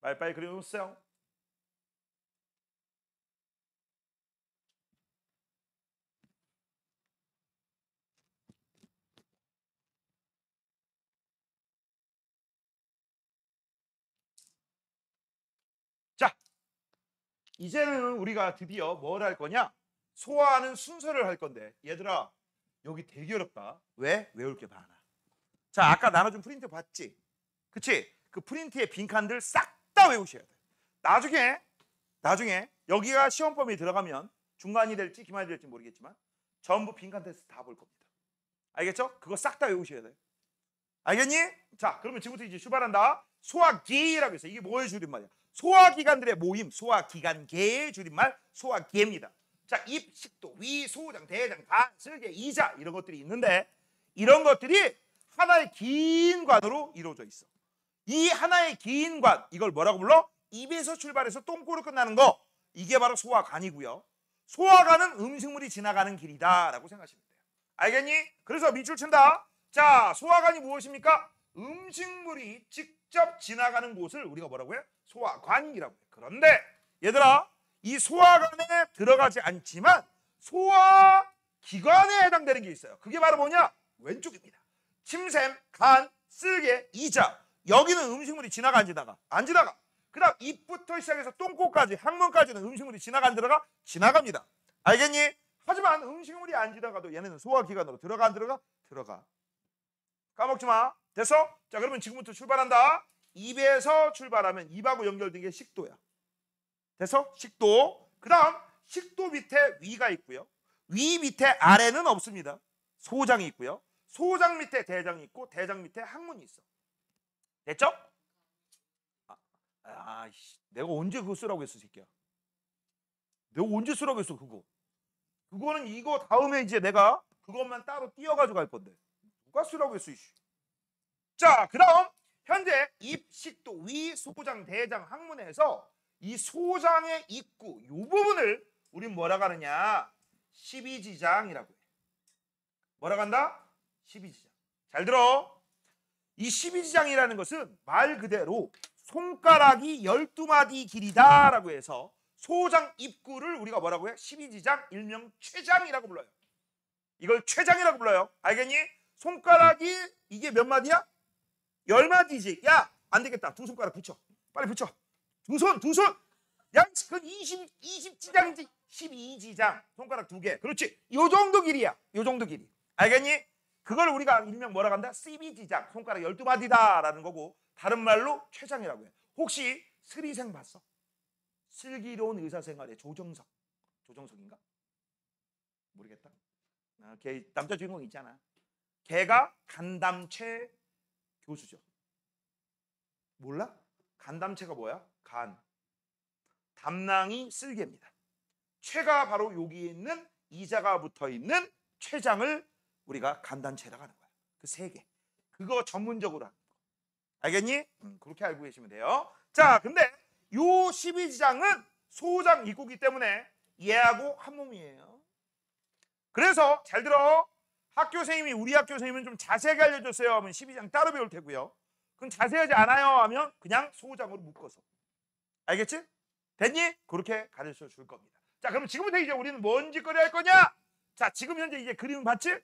빨리빨리 그려놓으세요. 자, 이제는 우리가 드디어 뭘 할 거냐? 소화하는 순서를 할 건데, 얘들아 여기 되게 어렵다. 왜? 외울 게 많아. 자, 아까 나눠준 프린트 봤지? 그치? 그 프린트의 빈칸들 싹 다 외우셔야 돼. 나중에 여기가 시험 범위에 들어가면 중간이 될지 기말이 될지 모르겠지만 전부 빈칸 테스트 다 볼 겁니다. 알겠죠? 그거 싹 다 외우셔야 돼. 알겠니? 자, 그러면 지금부터 이제 출발한다. 소화기라고 해서 이게 뭐의 줄임말이야? 소화기관들의 모임, 소화기관계의 줄임말 소화기입니다. 자, 입, 식도, 위, 소장, 대장, 간, 쓸개, 이자 이런 것들이 있는데 이런 것들이 하나의 긴 관으로 이루어져 있어. 이 하나의 긴 관, 이걸 뭐라고 불러? 입에서 출발해서 똥꼬로 끝나는 거, 이게 바로 소화관이고요. 소화관은 음식물이 지나가는 길이다라고 생각하시면 돼요. 알겠니? 그래서 밑줄 친다. 자, 소화관이 무엇입니까? 음식물이 직접 지나가는 곳을 우리가 뭐라고 해? 소화관이라고 해. 그런데 얘들아, 이 소화관에 들어가지 않지만 소화기관에 해당되는 게 있어요. 그게 바로 뭐냐? 왼쪽입니다. 침샘, 간, 쓸개, 이자. 여기는 음식물이 지나가 안 지나가? 안 지나가. 그 다음 입부터 시작해서 똥꼬까지, 항문까지는 음식물이 지나가 안 들어가? 지나갑니다. 알겠니? 하지만 음식물이 안 지나가도 얘네는 소화기관으로 들어가 안 들어가? 들어가. 까먹지 마. 됐어? 자, 그러면 지금부터 출발한다. 입에서 출발하면 입하고 연결된 게 식도야. 됐어? 식도. 그 다음 식도 밑에 위가 있고요. 위 밑에 아래는 없습니다. 소장이 있고요. 소장 밑에 대장이 있고 대장 밑에 항문이 있어. 됐죠? 내가 언제 그거 쓰라고 했어, 새끼야. 내가 언제 쓰라고 했어, 그거. 그거는 이거 다음에 이제 내가 그것만 따로 띄어가지고 갈 건데. 누가 쓰라고 했어, 이씨. 자, 그 다음 현재 입, 식도, 위, 소장, 대장, 항문에서 이 소장의 입구 이 부분을 우린 뭐라고 하느냐? 12지장이라고 해. 뭐라고 한다? 12지장. 잘 들어. 이 12지장이라는 것은 말 그대로 손가락이 12마디 길이다라고 해서 소장 입구를 우리가 뭐라고 해? 12지장, 일명 췌장이라고 불러요. 이걸 췌장이라고 불러요. 알겠니? 손가락이 이게 몇 마디야? 10마디지. 야, 안 되겠다. 두 손가락 붙여. 빨리 붙여. 두 손. 야, 그건 20지장이지. 12지장. 손가락 2개. 그렇지. 요 정도 길이야. 요 정도 길이. 알겠니? 그걸 우리가 일명 뭐라고 한다? 12지장. 손가락 12마디다라는 거고 다른 말로 췌장이라고 해. 혹시 스리생 봤어? 슬기로운 의사생활의 조정석인가? 모르겠다. 걔 남자 주인공 있잖아. 걔가 간담체 교수죠. 몰라? 간담체가 뭐야? 간. 담낭이 쓸개입니다. 췌가 바로 여기 있는 이자가 붙어 있는 췌장을 우리가 간담체라고 하는 거야. 그 3개. 그거 전문적으로 하는 거. 알겠니? 그렇게 알고 계시면 돼요. 자, 근데 요 12지장은 소장 입구이기 때문에 얘하고 한 몸이에요. 그래서 잘 들어. 우리 학교 선생님은 좀 자세하게 알려줬어요 하면 12장 따로 배울 테고요. 그럼 자세하지 않아요 하면 그냥 소장으로 묶어서. 알겠지? 됐니? 그렇게 가르쳐 줄 겁니다. 자, 그럼 지금부터 이제 우리는 뭔 짓거리 할 거냐? 자, 지금 현재 이제 그림 봤지?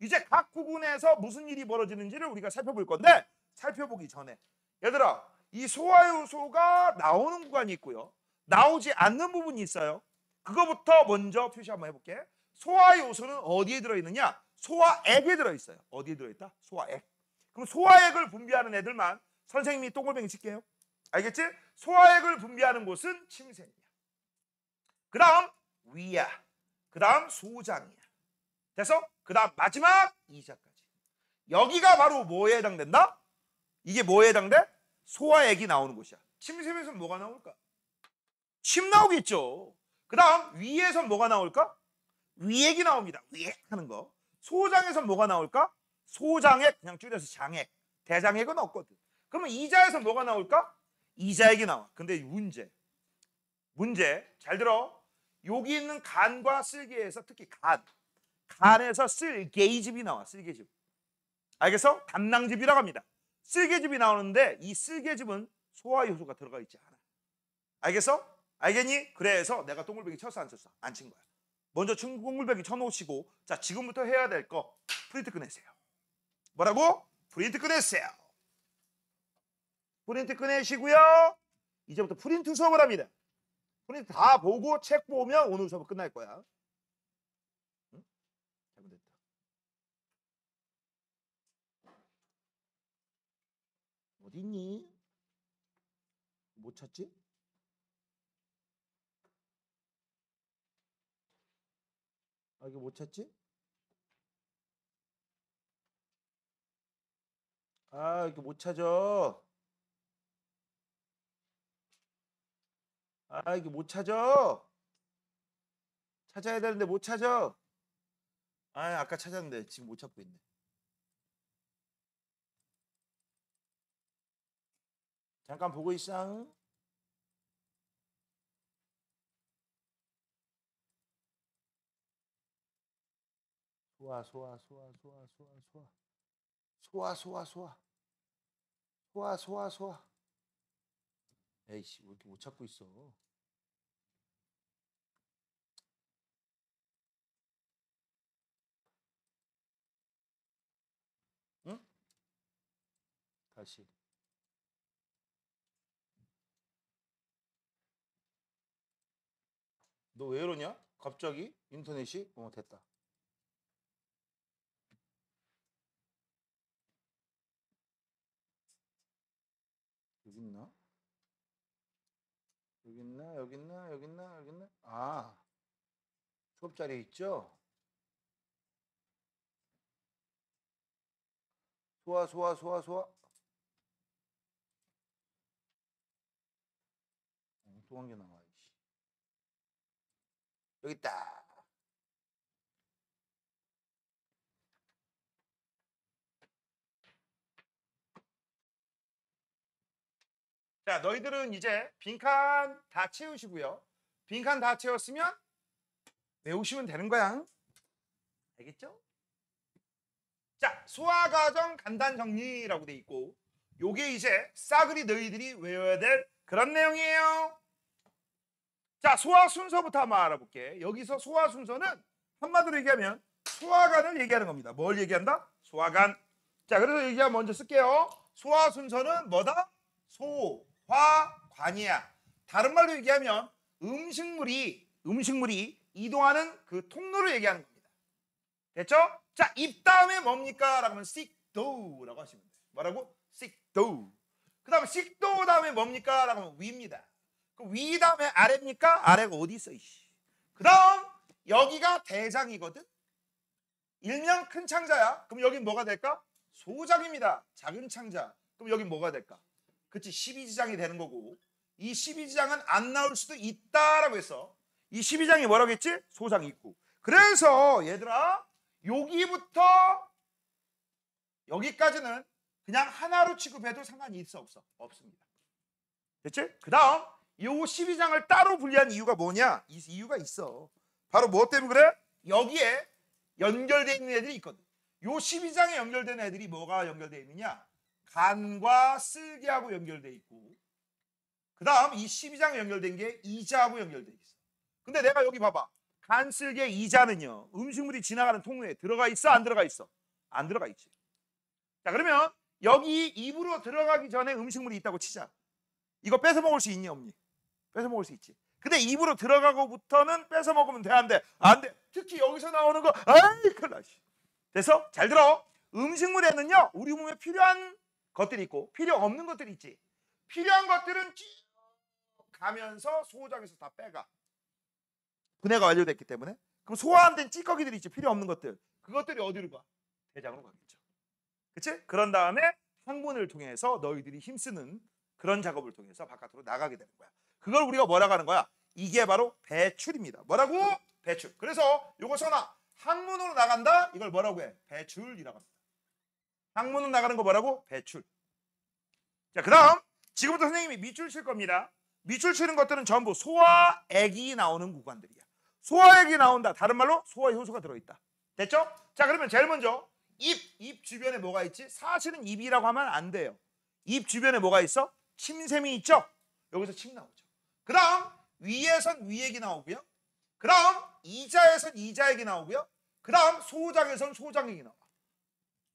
이제 각 부분에서 무슨 일이 벌어지는지를 우리가 살펴볼 건데 살펴보기 전에 얘들아, 이 소화효소가 나오는 구간이 있고요. 나오지 않는 부분이 있어요. 그거부터 먼저 표시 한번 해볼게. 소화효소는 어디에 들어있느냐? 소화액에 들어있어요. 어디에 들어있다? 소화액. 그럼 그럼 소화액을 분비하는 애들만 선생님이 동글뱅이 칠게요. 알겠지? 소화액을 분비하는 곳은 침샘이야. 그 다음 위야. 그 다음 소장이야. 됐어? 그 다음 마지막 이자까지. 여기가 바로 뭐에 해당된다? 이게 뭐에 해당돼? 소화액이 나오는 곳이야. 침샘에서 뭐가 나올까? 침 나오겠죠. 그 다음 위에서 뭐가 나올까? 위액이 나옵니다. 위액 하는 거. 소장에서 뭐가 나올까? 소장액, 그냥 줄여서 장액. 대장액은 없거든. 그러면 이자에서 뭐가 나올까? 이자액이 나와. 근데 문제 잘 들어. 여기 있는 간과 쓸개에서 특히 간에서 쓸개즙이 나와. 쓸개즙. 알겠어? 담낭즙이라고 합니다. 쓸개즙이 나오는데 이 쓸개즙은 소화 효소가 들어가 있지 않아. 알겠어? 알겠니? 그래서 내가 동글뱅이 쳤어 안 쳤어? 안 친 거야. 먼저 동글뱅이 쳐놓으시고 자 지금부터 해야 될 거 프린트 꺼내세요. 뭐라고? 프린트 꺼내세요. 프린트 꺼내시고요. 이제부터 프린트 수업을 합니다. 프린트 다 보고 책 보면 오늘 수업 끝날 거야. 응? 잘못됐다. 어디 있니? 못 찾지? 아 이거 못 찾지? 아 이거 못 찾아. 아 이게 못 찾아. 찾아야 되는데 못 찾아. 아 아까 찾았는데 지금 못 찾고 있네. 잠깐 보고 있어. 소화 소화 소화 소화 소화 소화 소화 소화 소화 소화 소화 소화. 에이씨 왜 이렇게 못 찾고 있어. 응? 다시. 너 왜 이러냐? 갑자기 인터넷이? 됐다. 여기 있나? 여기 있나? 여기 있나? 여기 있나? 여기 있나? 아 수업 자리에 있죠? 소화 소화 소화 소화. 또 한 개 나와. 여기 있다. 자, 너희들은 이제 빈칸 다 채우시고요. 빈칸 다 채웠으면 외우시면 되는 거야. 알겠죠? 자, 소화과정 간단 정리라고 돼 있고 요게 이제 싸그리 너희들이 외워야 될 그런 내용이에요. 자, 소화 순서부터 한번 알아볼게. 여기서 소화 순서는 한마디로 얘기하면 소화관을 얘기하는 겁니다. 뭘 얘기한다? 소화관. 자, 그래서 여기 먼저 쓸게요. 소화 순서는 뭐다? 소화관이야. 다른 말로 얘기하면 음식물이 이동하는 그 통로를 얘기하는 겁니다. 됐죠? 자, 입 다음에 뭡니까? 라고 하면 식도라고 하시면 돼요. 뭐라고? 식도. 그 다음에 식도 다음에 뭡니까? 라고 하면 위입니다. 그 위 다음에 아래입니까? 아래가 어디 있어? 그 다음 여기가 대장이거든. 일명 큰 창자야. 그럼 여긴 뭐가 될까? 소장입니다. 작은 창자. 그럼 여긴 뭐가 될까? 그치, 12지장이 되는 거고 이 12지장은 안 나올 수도 있다라고 했어. 이 12지장이 뭐라고 했지? 소장이 있고. 그래서 얘들아 여기부터 여기까지는 그냥 하나로 취급해도 상관이 있어 없어? 없습니다. 됐지? 그 다음 요 12장을 따로 분리한 이유가 뭐냐? 이 이유가 있어. 바로 뭐 때문에 그래? 여기에 연결되어 있는 애들이 있거든. 요 12장에 연결된 애들이 뭐가 연결되어 있느냐? 간과 쓸개하고 연결되어 있고 그 다음 이 12장에 연결된 게 이자하고 연결되어 있어. 근데 내가 여기 봐봐. 간, 쓸개, 이자는요. 음식물이 지나가는 통로에 들어가 있어? 안 들어가 있어? 안 들어가 있지. 자, 그러면 여기 입으로 들어가기 전에 음식물이 있다고 치자. 이거 뺏어 먹을 수 있니 없니? 뺏어 먹을 수 있지. 근데 입으로 들어가고부터는 뺏어 먹으면 돼 안 돼? 안 돼. 특히 여기서 나오는 거 아이 큰일 나. 됐어? 잘 들어. 음식물에는요 우리 몸에 필요한 것들이 있고 필요 없는 것들이 있지. 필요한 것들은 쭉 가면서 소장에서 다 빼가. 분해가 완료됐기 때문에. 그럼 소화 안 된 찌꺼기들이 있지. 필요 없는 것들. 그것들이 어디로 가? 대장으로 가겠죠. 그치? 그런 다음에 항문을 통해서 너희들이 힘쓰는 그런 작업을 통해서 바깥으로 나가게 되는 거야. 그걸 우리가 뭐라고 하는 거야? 이게 바로 배출입니다. 뭐라고? 배출. 그래서 요거 써놔. 항문으로 나간다? 이걸 뭐라고 해? 배출이라고 합니다. 항문으로 나가는 거 뭐라고? 배출. 자, 그 다음 지금부터 선생님이 밑줄 칠 겁니다. 밑줄 치는 것들은 전부 소화액이 나오는 구간들이야. 소화액이 나온다. 다른 말로 소화효소가 들어있다. 됐죠? 자, 그러면 제일 먼저 입 주변에 뭐가 있지? 사실은 입이라고 하면 안 돼요. 입 주변에 뭐가 있어? 침샘이 있죠? 여기서 침 나오죠. 그 다음 위에선 위액이 나오고요. 그 다음 이자에선 이자액이 나오고요. 그 다음 소장에선 소장액이 나와.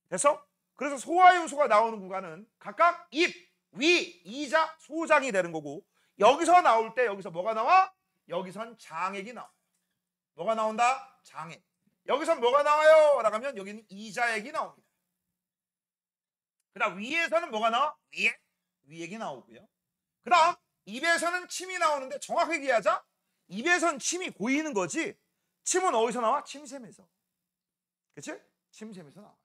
됐어? 그래서 소화효소가 나오는 구간은 각각 입, 위, 이자, 소장이 되는 거고 여기서 나올 때 여기서 뭐가 나와? 여기선 장액이 나와요. 뭐가 나온다? 장액. 여기서 뭐가 나와요? 라고 하면 여기는 이자액이 나옵니다. 그 다음 위에서는 뭐가 나와? 위액. 위액이 나오고요. 그 다음 입에서는 침이 나오는데 정확하게 얘기하자. 입에선 침이 고이는 거지. 침은 어디서 나와? 침샘에서. 그치? 침샘에서 나와요.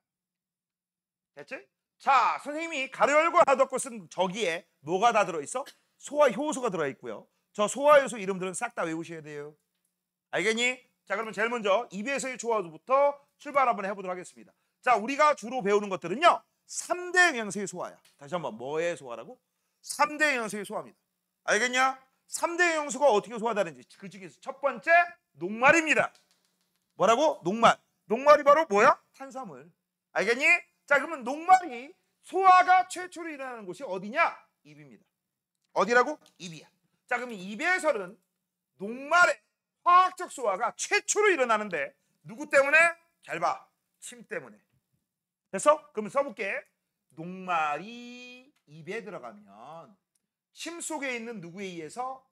됐지? 자, 선생님이 가로 열고 하닫고 쓴 저기에 뭐가 다 들어있어? 소화효소가 들어있고요. 저 소화효소 이름들은 싹 다 외우셔야 돼요. 알겠니? 자, 그러면 제일 먼저 입에서의 소화부터 출발 한번 해보도록 하겠습니다. 자, 우리가 주로 배우는 것들은요 3대 영양소의 소화야. 다시 한번 뭐의 소화라고? 3대 영양소의 소화입니다. 알겠냐? 3대 영양소가 어떻게 소화되는지 그 중에서 첫 번째 녹말입니다. 뭐라고? 녹말. 녹말이 바로 뭐야? 탄수화물. 알겠니? 자, 그러면 녹말이 소화가 최초로 일어나는 곳이 어디냐? 입입니다. 어디라고? 입이야. 자, 그러면 입에서는 녹말의 화학적 소화가 최초로 일어나는데 누구 때문에? 잘 봐. 침 때문에. 됐어? 그러면 써볼게. 녹말이 입에 들어가면 침 속에 있는 누구에 의해서?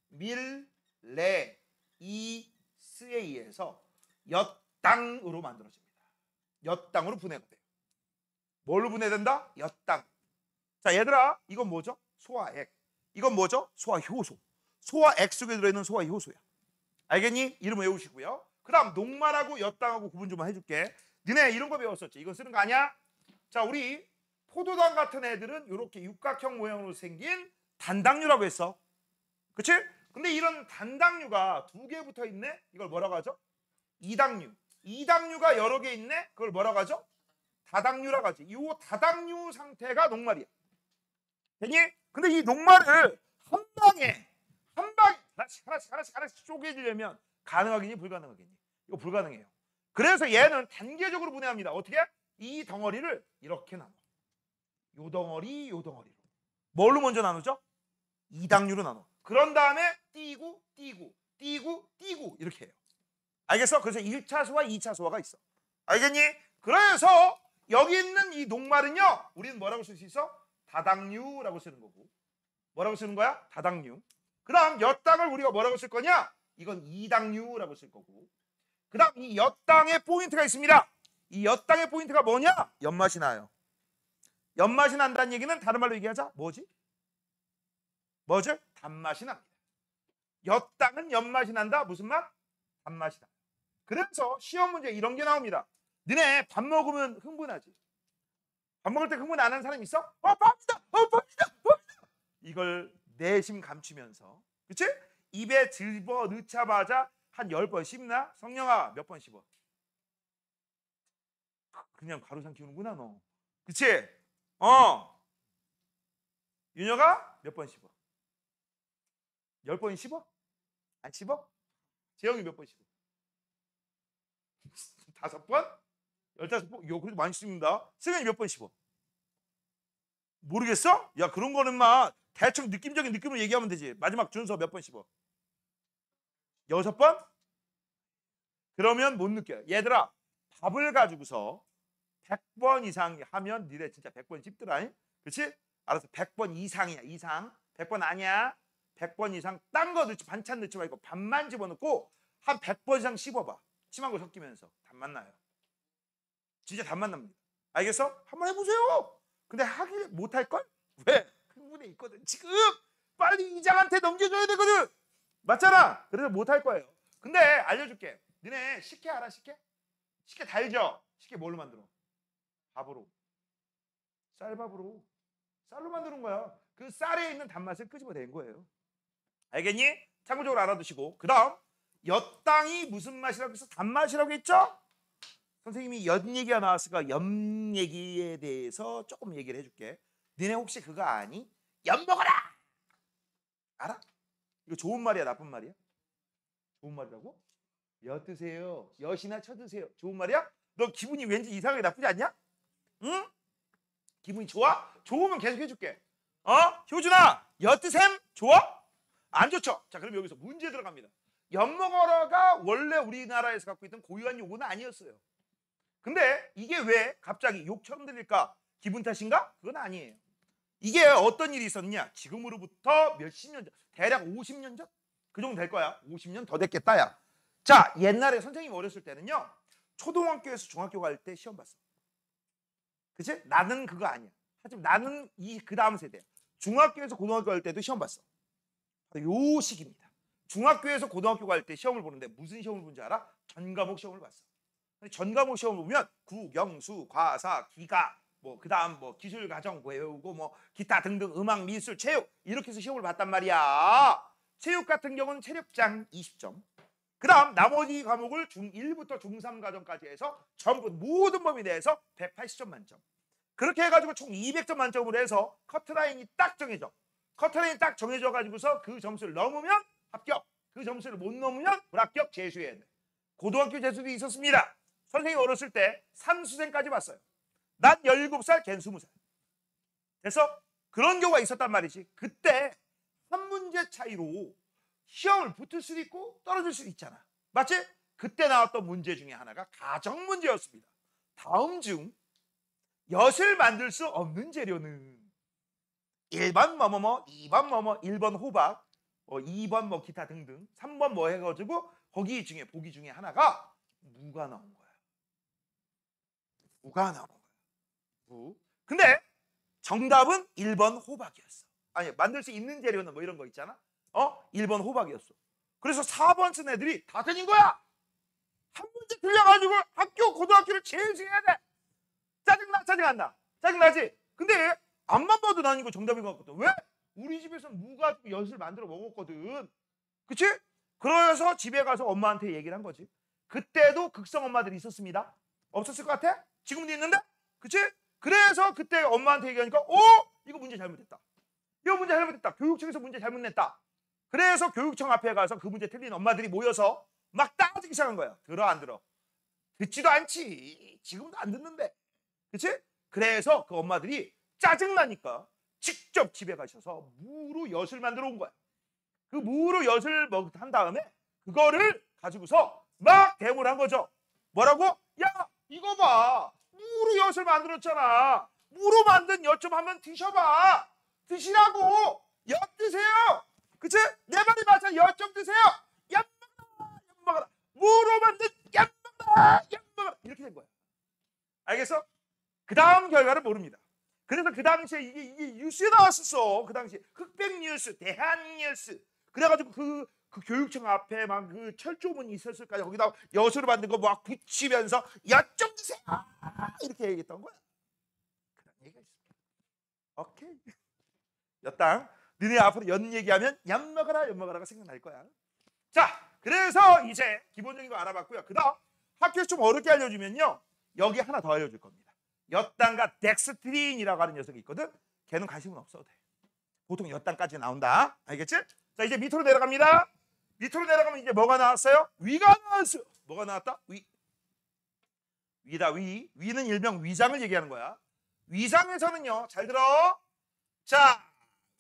밀, 레, 이, 스에 의해서 엿당으로 만들어집니다. 엿당으로 분해가 돼요. 뭘로 분해된다? 엿당. 자, 얘들아, 이건 뭐죠? 소화액. 이건 뭐죠? 소화효소. 소화액 속에 들어있는 소화효소야. 알겠니? 이름 외우시고요. 그 다음 녹말하고 엿당하고 구분 좀 해줄게. 너네 이런 거 배웠었지? 이거 쓰는 거 아니야? 자, 우리 포도당 같은 애들은 이렇게 육각형 모양으로 생긴 단당류라고 했어. 그치? 근데 이런 단당류가 두 개 붙어 있네? 이걸 뭐라고 하죠? 이당류. 이당류가 여러 개 있네? 그걸 뭐라고 하죠? 다당류라고 하지. 이 다당류 상태가 녹말이야. 됐니? 근데 이 녹말을 한 방에 하나씩 쪼개주려면 가능하겠니? 불가능하겠니? 이거 불가능해요. 그래서 얘는 단계적으로 분해합니다. 어떻게? 이 덩어리를 이렇게 나눠. 요 덩어리, 요 덩어리로. 뭘로 먼저 나누죠? 이당류로 나눠. 그런 다음에 띄고 이렇게 해요. 알겠어? 그래서 1차 소화, 2차 소화가 있어. 알겠니? 그래서 여기 있는 이 녹말은요 우리는 뭐라고 쓸 수 있어? 다당류라고 쓰는 거고. 뭐라고 쓰는 거야? 다당류. 그 다음 엿당을 우리가 뭐라고 쓸 거냐? 이건 이당류라고 쓸 거고. 그 다음 이 엿당의 포인트가 있습니다. 이 엿당의 포인트가 뭐냐? 엿맛이 나요. 엿맛이 난다는 얘기는 다른 말로 얘기하자. 뭐지? 단맛이 납니다. 엿당은 엿맛이 난다. 무슨 맛? 단맛이 나. 그래서 시험 문제 이런 게 나옵니다. 너네 밥 먹으면 흥분하지? 밥 먹을 때 흥분 안 하는 사람 있어? 밥이다! 이걸 내심 감추면서, 그치? 입에 집어 넣자마자 한 10번 씹나? 성령아, 몇 번 씹어? 그냥 가루 삼키는구나 너. 그치? 윤혁아, 몇 번 씹어? 10번 씹어? 안 씹어? 재영이 몇 번 씹어? 5번? 15번? 요, 그래도 많이 씹는다. 승현이 몇 번 씹어? 모르겠어? 야, 그런 거는 막 대충 느낌적인 느낌으로 얘기하면 되지. 마지막 준서 몇 번 씹어? 6번? 그러면 못 느껴요. 얘들아, 밥을 가지고서 100번 이상 하면 니네 진짜 100번 씹더라. 그렇지? 알아서 100번 이상이야. 이상. 100번 아니야. 100번 이상 딴 거 넣지, 반찬 넣지 말고 밥만 집어넣고 한 100번 이상 씹어봐. 침하고 섞이면서 단맛 나요. 진짜 답만 납니다. 알겠어? 한번 해보세요. 근데 하기 못할걸? 왜? 흥분해 있거든. 지금 빨리 이장한테 넘겨줘야 되거든. 맞잖아. 그래서 못할 거예요. 근데 알려줄게. 너네 식혜 알아? 식혜? 식혜 달죠? 식혜 뭘로 만들어? 밥으로. 쌀밥으로. 쌀로 만드는 거야. 그 쌀에 있는 단맛을 끄집어낸 거예요. 알겠니? 참고적으로 알아두시고. 그 다음 엿땅이 무슨 맛이라고 해서 단맛이라고 했죠? 선생님이 엿 얘기가 나왔으니까 엿 얘기에 대해서 조금 얘기를 해줄게. 너네 혹시 그거 아니? 엿 먹어라! 알아? 이거 좋은 말이야 나쁜 말이야? 좋은 말이라고? 엿 드세요. 엿이나 쳐 드세요. 좋은 말이야? 너 기분이 왠지 이상하게 나쁘지 않냐? 응? 기분이 좋아? 좋으면 계속 해줄게. 효준아 엿 드셈? 좋아? 안 좋죠? 자 그럼 여기서 문제 들어갑니다. 엿 먹어라가 원래 우리나라에서 갖고 있던 고유한 용어는 아니었어요. 근데 이게 왜 갑자기 욕처럼 들릴까? 기분 탓인가? 그건 아니에요. 이게 어떤 일이 있었냐? 지금으로부터 몇십 년 전, 대략 50년 전? 그 정도 될 거야. 50년 더 됐겠다 야. 자 옛날에 선생님 어렸을 때는요. 초등학교에서 중학교 갈 때 시험 봤어. 그치? 나는 그거 아니야. 하지만 나는 그 다음 세대야. 중학교에서 고등학교 갈 때도 시험 봤어. 요 시기입니다. 중학교에서 고등학교 갈 때 시험을 보는데 무슨 시험을 본지 알아? 전과목 시험을 봤어. 전과목 시험을 보면 국영수, 과사, 기가 뭐 그다음 뭐 기술 과정 배우고 뭐 기타 등등 음악, 미술, 체육 이렇게 해서 시험을 봤단 말이야. 체육 같은 경우는 체력장 20점. 그다음 나머지 과목을 중1부터 중3 과정까지 해서 전부 모든 범위 내에서 180점 만점. 그렇게 해가지고 총 200점 만점으로 해서 커트라인이 딱 정해져. 커트라인이 딱 정해져 가지고서 그 점수를 넘으면 합격. 그 점수를 못 넘으면 불합격 재수해야 돼. 고등학교 재수도 있었습니다. 선생님이 어렸을 때 삼수생까지 봤어요. 난 17살, 걘 20살. 그래서 그런 경우가 있었단 말이지. 그때 한 문제 차이로 시험을 붙을 수도 있고 떨어질 수도 있잖아. 맞지? 그때 나왔던 문제 중에 하나가 가정 문제였습니다. 다음 중 엿을 만들 수 없는 재료는 1번 뭐뭐뭐, 2번 뭐뭐, 1번 호박, 2번 뭐 기타 등등, 3번 뭐 해가지고 거기 중에 보기 중에 하나가 무가 나온 거야. 무가 나온 거야. 무. 근데 정답은 1번 호박이었어. 아니 만들 수 있는 재료는 뭐 이런 거 있잖아. 1번 호박이었어. 그래서 4번 쓴 애들이 다 틀린 거야. 한 문제 틀려가지고 학교 고등학교를 재수해야 돼. 짜증나 짜증 안 나. 짜증나지? 근데 앞만 봐도 난 이거 정답인 것 같거든. 왜? 우리 집에서 무 가지고 엿을 만들어 먹었거든. 그치? 그래서 집에 가서 엄마한테 얘기를 한 거지. 그때도 극성 엄마들이 있었습니다. 없었을 것 같아? 지금도 있는데? 그치? 그래서 그때 엄마한테 얘기하니까 이거 문제 잘못했다. 이거 문제 잘못했다. 교육청에서 문제 잘못 냈다. 그래서 교육청 앞에 가서 그 문제 틀린 엄마들이 모여서 막 따지기 시작한 거야. 들어 안 들어? 듣지도 않지. 지금도 안 듣는데. 그치? 그래서 그 엄마들이 짜증나니까 직접 집에 가셔서 무로 엿을 만들어 온 거야. 그 무로 엿을 한 다음에 그거를 가지고서 막 대모를 한 거죠. 뭐라고? 야 이거 봐. 무로 엿을 만들었잖아. 무로 만든 엿 좀 한번 드셔봐. 드시라고. 엿 드세요. 그치? 내 말이 맞아. 엿 좀 드세요. 엿 먹어라. 엿 먹어라. 무로 만든 엿 먹어라. 엿 먹어라. 이렇게 된 거야. 알겠어? 그 다음 결과를 모릅니다. 그래서 그 당시에 이게 뉴스에 나왔었어. 그 당시에 흑백 뉴스, 대한 뉴스. 그래가지고 그 교육청 앞에 막 그 철조문이 있었을까요? 거기다 엿으로 만든 거 막 붙이면서 엿 좀 드세요. 이렇게 얘기했던 거야. 그런 얘기가 있습니다. 오케이. 엿당. 너네 앞으로 엿 얘기하면 엿 먹어라, 엿 먹어라가 생각날 거야. 자, 그래서 이제 기본적인 거 알아봤고요. 그다음 학교에서 좀 어렵게 알려주면요. 여기 하나 더 알려줄 겁니다. 엿당과 덱스트린이라고 하는 녀석이 있거든. 걔는 관심은 없어도 돼. 보통 엿당까지 나온다. 알겠지? 자, 이제 밑으로 내려갑니다. 밑으로 내려가면 이제 뭐가 나왔어요? 위가 나왔어. 뭐가 나왔다? 위다. 위는 일명 위장을 얘기하는 거야. 위장에서는요. 잘 들어. 자,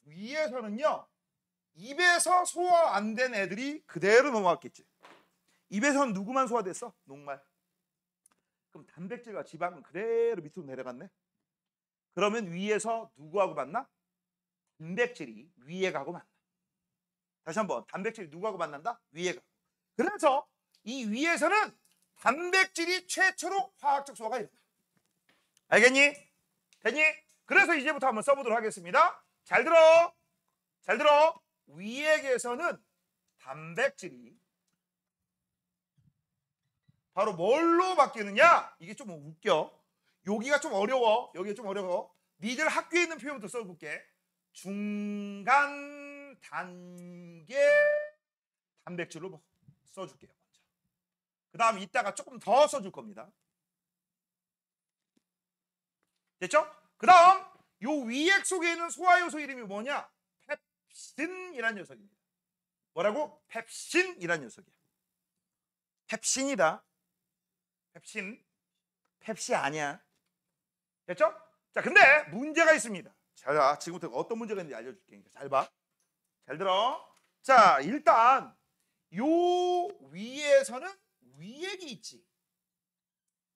위에서는요. 입에서 소화 안 된 애들이 그대로 넘어갔겠지. 입에서는 누구만 소화됐어? 녹말. 그럼 단백질과 지방은 그대로 밑으로 내려갔네. 그러면 위에서 누구하고 만나? 단백질이 위에 가고 만나. 다시 한번 단백질이 누구하고 만난다? 위에 가고. 그래서 이 위에서는 단백질이 최초로 화학적 소화가 일어나. 알겠니? 됐니? 그래서 이제부터 한번 써보도록 하겠습니다. 잘 들어. 잘 들어. 위액에서는 단백질이 바로 뭘로 바뀌느냐? 이게 좀 웃겨. 여기가 좀 어려워. 여기가 좀 어려워. 니들 학교에 있는 표현부터 써볼게. 중간 단계 단백질로 써줄게요. 먼저. 그 다음 이따가 조금 더 써줄 겁니다. 됐죠? 그 다음 요 위액 속에 있는 소화효소 이름이 뭐냐? 펩신이라는 녀석입니다. 뭐라고? 펩신이라는 녀석이야. 펩신이다. 펩신. 펩시 아니야. 됐죠? 자, 근데 문제가 있습니다. 자, 지금부터 어떤 문제가 있는지 알려줄게. 잘 봐. 잘 들어. 자, 일단 요 위에서는 위액이 있지.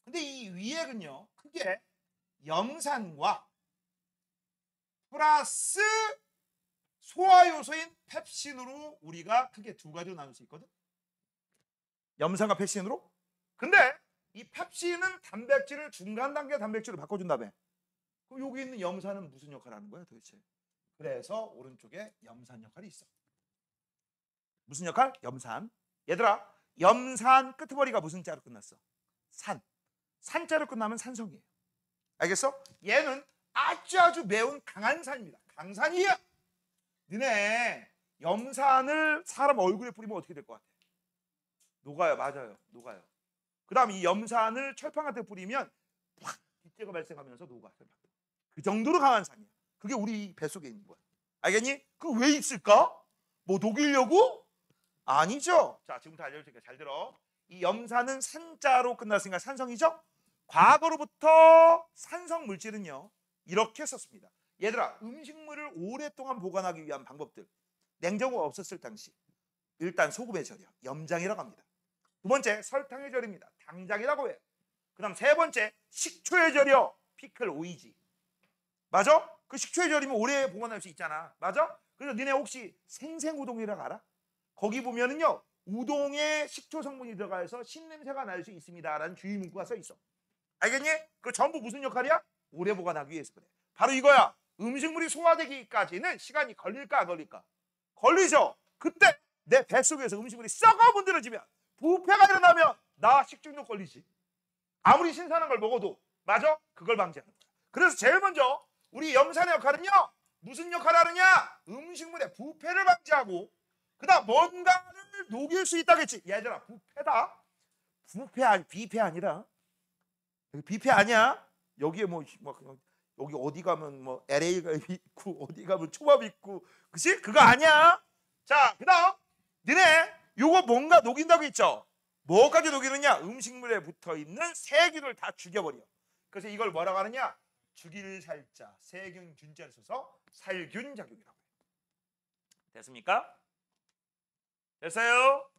근데 이 위액은요, 크게 염산과 플러스 소화효소인 펩신으로 우리가 크게 두 가지로 나눌 수 있거든. 염산과 펩신으로. 근데 이 펩신은 단백질을 중간 단계 단백질로 바꿔준다며. 그럼 여기 있는 염산은 무슨 역할을 하는 거야 도대체? 그래서 오른쪽에 염산 역할이 있어. 무슨 역할? 염산. 얘들아, 염산 끄트머리가 무슨 자로 끝났어? 산. 산자로 끝나면 산성이에요. 알겠어? 얘는 아주 매운 강한 산입니다. 강산이야. 너네 염산을 사람 얼굴에 뿌리면 어떻게 될 것 같아? 녹아요. 맞아요. 녹아요. 그 다음 이 염산을 철판 같은 데 뿌리면 확 빛재가 발생하면서 녹아. 그 정도로 강한 산이야. 그게 우리 뱃속에 있는 거야. 알겠니? 그 왜 있을까? 뭐 녹이려고? 아니죠. 자, 지금부터 알려줄게. 잘 들어. 이 염산은 산자로 끝났으니까 산성이죠? 과거로부터 산성 물질은요, 이렇게 썼습니다. 얘들아, 음식물을 오랫동안 보관하기 위한 방법들. 냉장고가 없었을 당시 일단 소금에 절여, 염장이라고 합니다. 두 번째, 설탕에 절입니다. 당장이라고 해요. 그 다음 세 번째, 식초에 절여, 피클 오이지. 맞아? 그 식초에 절이면 오래 보관할 수 있잖아. 맞아? 그래서 니네 혹시 생생우동이라고 알아? 거기 보면은요, 우동에 식초 성분이 들어가서 신냄새가 날 수 있습니다 라는 주의 문구가 써 있어. 알겠니? 그 전부 무슨 역할이야? 오래 보관하기 위해서 그래. 바로 이거야. 음식물이 소화되기까지는 시간이 걸릴까 안 걸릴까? 걸리죠. 그때 내 뱃속에서 음식물이 썩어 문드러지면, 부패가 일어나면 나 식중독 걸리지. 아무리 신선한 걸 먹어도. 맞아? 그걸 방지하는 거야. 그래서 제일 먼저 우리 염산의 역할은요, 무슨 역할을 하느냐? 음식물의 부패를 방지하고, 그 다음 뭔가를 녹일 수 있다겠지. 얘들아, 부패다. 비패 아니라. 비패 아니야. 여기에 뭐 여기 어디 가면 뭐 LA가 있고 어디 가면 초밥 있고, 그치? 그거 아니야. 자, 그 다음 너네 요거 뭔가 녹인다고 했죠? 뭐까지 녹이느냐? 음식물에 붙어있는 세균을 다 죽여버려. 그래서 이걸 뭐라고 하느냐? 죽일살자, 세균균자를 써서 살균작용이라고 해요. 됐습니까? 됐어요?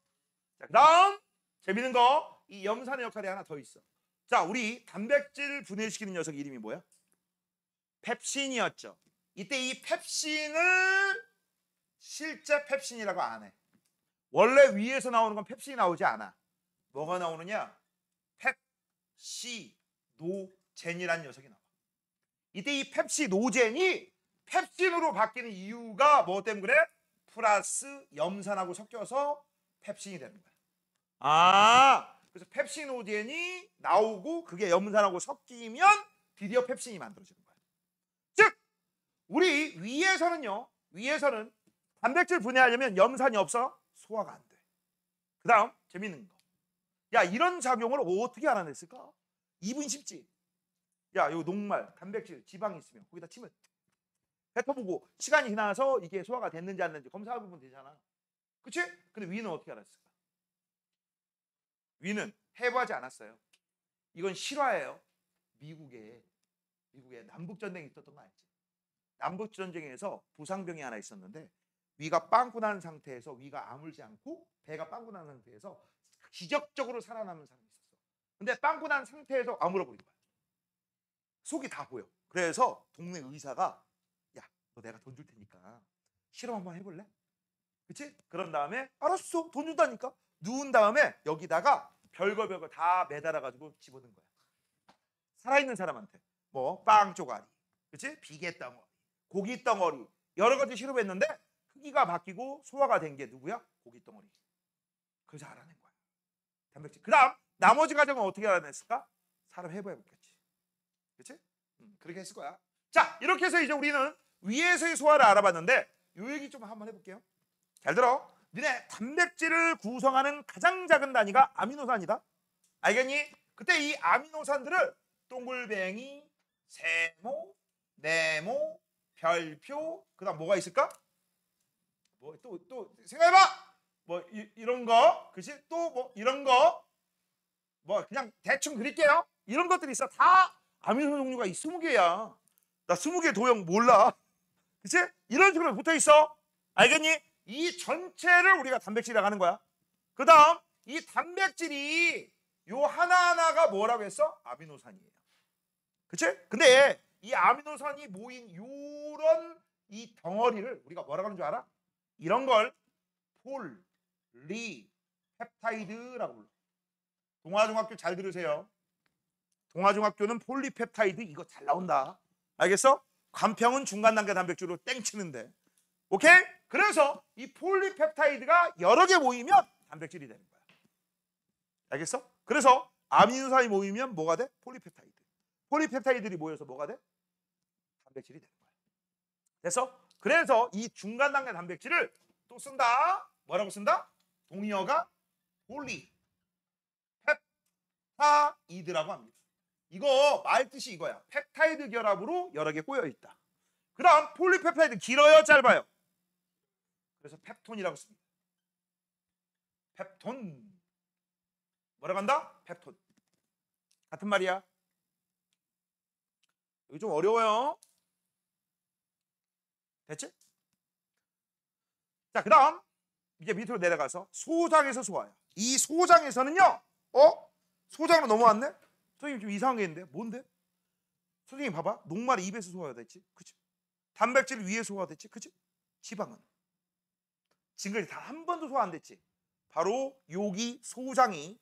자, 그 다음 재밌는 거, 이 염산의 역할이 하나 더 있어. 자, 우리 단백질 분해시키는 녀석 이름이 뭐야? 펩신이었죠. 이때 이 펩신을 실제 펩신이라고 안 해. 원래 위에서 나오는 건 펩신이 나오지 않아. 뭐가 나오느냐? 펩시노젠이라는 녀석이 나와. 이때 이 펩시노젠이 펩신으로 바뀌는 이유가 뭐 때문에 그래? 플러스 염산하고 섞여서 펩신이 되는 거야. 아, 그래서 펩시노젠이 나오고 그게 염산하고 섞이면 드디어 펩신이 만들어지는 거야. 즉, 우리 위에서는 단백질 분해하려면 염산이 없어 소화가 안 돼. 그 다음 재밌는 거. 야, 이런 작용을 어떻게 알아냈을까? 입은 쉽지. 야, 요 녹말, 단백질, 지방이 있으면 거기다 침을 뱉어보고 시간이 지나서 이게 소화가 됐는지 안 됐는지 검사해보면 되잖아. 그치? 근데 위는 어떻게 알았을까? 위는 해부하지 않았어요. 이건 실화예요. 미국에 남북전쟁이 있었던 거 알지? 남북전쟁에서 부상병이 하나 있었는데, 위가 빵꾸 난 상태에서 위가 아물지 않고 배가 빵꾸 난 상태에서 기적적으로 살아남은 사람이 있었어. 근데 빵꾸 난 상태에서 아물어버린 거야. 속이 다 보여. 그래서 동네 의사가, 야, 너 내가 돈 줄 테니까 실험 한번 해볼래? 그치? 그런 다음에 알았어, 돈 준다니까. 누운 다음에 여기다가 별거 다 매달아가지고 집어넣은 거야. 살아있는 사람한테. 뭐 빵 조가리, 그렇지? 비계 덩어리, 고기 덩어리 여러 가지 시럽했는데 크기가 바뀌고 소화가 된 게 누구야? 고기 덩어리. 그래서 알아낸 거야. 단백질. 그다음 나머지 과정은 어떻게 알아냈을까? 사람 해부해봤겠지. 그렇지? 그렇게 했을 거야. 자, 이렇게 해서 이제 우리는 위에서의 소화를 알아봤는데 요 얘기 좀 한번 해볼게요. 잘 들어. 니네 단백질을 구성하는 가장 작은 단위가 아미노산이다. 알겠니? 그때 이 아미노산들을 동글뱅이, 세모, 네모, 별표, 그다음 뭐가 있을까? 뭐 또 생각해봐. 뭐 이런 거, 그렇지? 또 뭐 이런 거, 뭐 그냥 대충 그릴게요. 이런 것들이 있어. 다 아미노산 종류가 이 20개야. 나 20개 도형 몰라. 그치? 이런 식으로 붙어 있어. 알겠니? 이 전체를 우리가 단백질이라고 하는 거야. 그 다음 이 단백질이 요 하나하나가 뭐라고 했어? 아미노산이에요. 그치? 근데 이 아미노산이 모인 요런 이 덩어리를 우리가 뭐라고 하는 줄 알아? 이런 걸 폴리펩타이드라고 불러. 동아중학교 잘 들으세요. 동아중학교는 폴리펩타이드 이거 잘 나온다. 알겠어? 간평은 중간 단계 단백질로 땡치는데. 오케이? 그래서 이 폴리펩타이드가 여러 개 모이면 단백질이 되는 거야. 알겠어? 그래서 아미노산이 모이면 뭐가 돼? 폴리펩타이드. 폴리펩타이드들이 모여서 뭐가 돼? 단백질이 되는 거야. 됐어? 그래서 이 중간 단계 단백질을 또 쓴다. 뭐라고 쓴다? 동의어가 폴리펩타이드라고 합니다. 이거 말 뜻이 이거야. 펩타이드 결합으로 여러 개 꼬여 있다. 그 다음 폴리펩타이드 길어요, 짧아요? 그래서 펩톤이라고 씁니다. 펩톤. 뭐라고 한다? 펩톤. 같은 말이야. 여기 좀 어려워요. 됐지? 자, 그 다음 이제 밑으로 내려가서 소장에서 소화야. 이 소장에서는요. 소장으로 넘어왔네? 선생님 좀 이상한 게 있는데 뭔데? 선생님 봐봐. 녹말이 입에서 소화가 됐지? 그치? 단백질 위에 소화가 됐지? 그치? 지방은? 지금까지 단 한 번도 소화 안 됐지? 바로 여기 소장이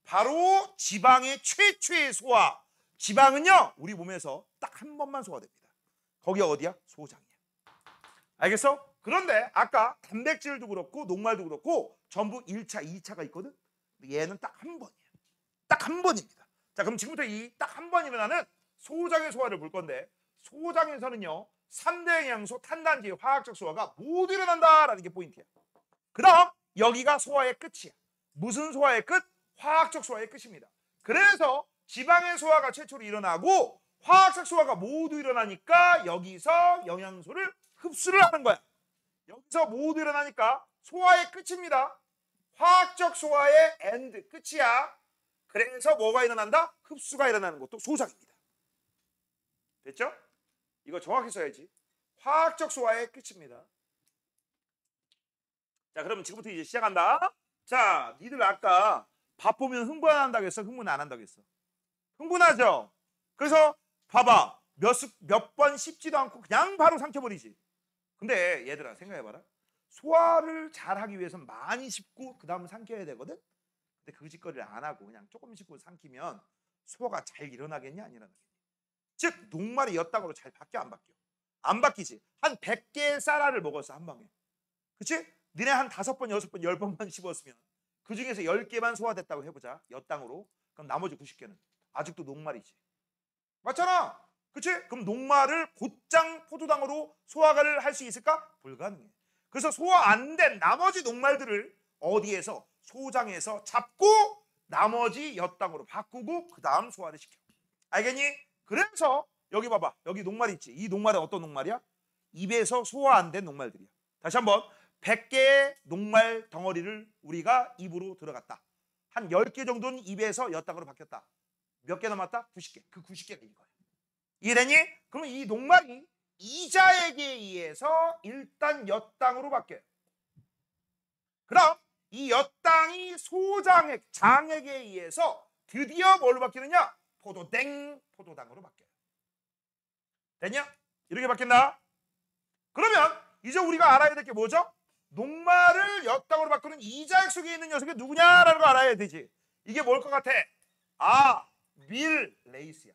바로 지방의 최초의 소화. 지방은요 우리 몸에서 딱 한 번만 소화됩니다. 거기가 어디야? 소장이야. 알겠어? 그런데 아까 단백질도 그렇고 녹말도 그렇고 전부 1차, 2차가 있거든? 얘는 딱 한 번이야. 딱 한 번입니다. 자, 그럼 지금부터 이 딱 한 번 일어나는 소장의 소화를 볼 건데 소장에서는요 3대 영양소 탄단지의 화학적 소화가 모두 일어난다라는 게 포인트야. 그 다음 여기가 소화의 끝이야. 무슨 소화의 끝? 화학적 소화의 끝입니다. 그래서 지방의 소화가 최초로 일어나고 화학적 소화가 모두 일어나니까 여기서 영양소를 흡수를 하는 거야. 여기서 모두 일어나니까 소화의 끝입니다. 화학적 소화의 엔드, 끝이야. 그래서 뭐가 일어난다? 흡수가 일어나는 것도 소장입니다. 됐죠? 이거 정확히 써야지. 화학적 소화의 끝입니다. 자, 그러면 지금부터 이제 시작한다. 자, 니들 아까 밥 보면 흥분 안 한다고 했어? 흥분 안 한다고 했어? 흥분하죠? 그래서 봐봐. 몇 번 씹지도 않고 그냥 바로 삼켜버리지. 근데 얘들아 생각해봐라. 소화를 잘하기 위해서는 많이 씹고 그 다음 삼켜야 되거든? 근데 그 짓거리를 안 하고 그냥 조금 씹고 삼키면 소화가 잘 일어나겠냐? 안 일어나겠냐? 즉 녹말이 엿당으로 잘 바뀌어 안 바뀌어? 안 바뀌지. 한 100개의 쌀알을 먹었어 한 방에. 그치? 니네 한 5번, 6번, 10번만 씹었으면 그 중에서 10개만 소화됐다고 해보자. 엿당으로. 그럼 나머지 90개는 아직도 녹말이지. 맞잖아. 그치? 그럼 녹말을 곧장 포도당으로 소화를 할 수 있을까? 불가능해. 그래서 소화 안 된 나머지 녹말들을 어디에서? 소장에서 잡고 나머지 엿당으로 바꾸고 그 다음 소화를 시켜. 알겠니? 그래서 여기 봐봐. 여기 녹말 있지? 이 녹말은 어떤 녹말이야? 입에서 소화 안 된 녹말들이야. 다시 한번 100개의 녹말 덩어리를 우리가 입으로 들어갔다. 한 10개 정도는 입에서 엿당으로 바뀌었다. 몇 개 남았다? 90개. 그 90개가 이거야. 이해되니? 그러면 이 녹말이 이자에게 의해서 일단 엿당으로 바뀌어요. 그럼 이 엿당이 장액에 의해서 드디어 뭘로 바뀌느냐? 포도당으로 바뀌어요. 됐냐? 이렇게 바뀐다. 그러면 이제 우리가 알아야 될 게 뭐죠? 녹말을 엿당으로 바꾸는 이자액 속에 있는 녀석이 누구냐라는 거 알아야 되지. 이게 뭘 것 같아? 아, 밀레이스야.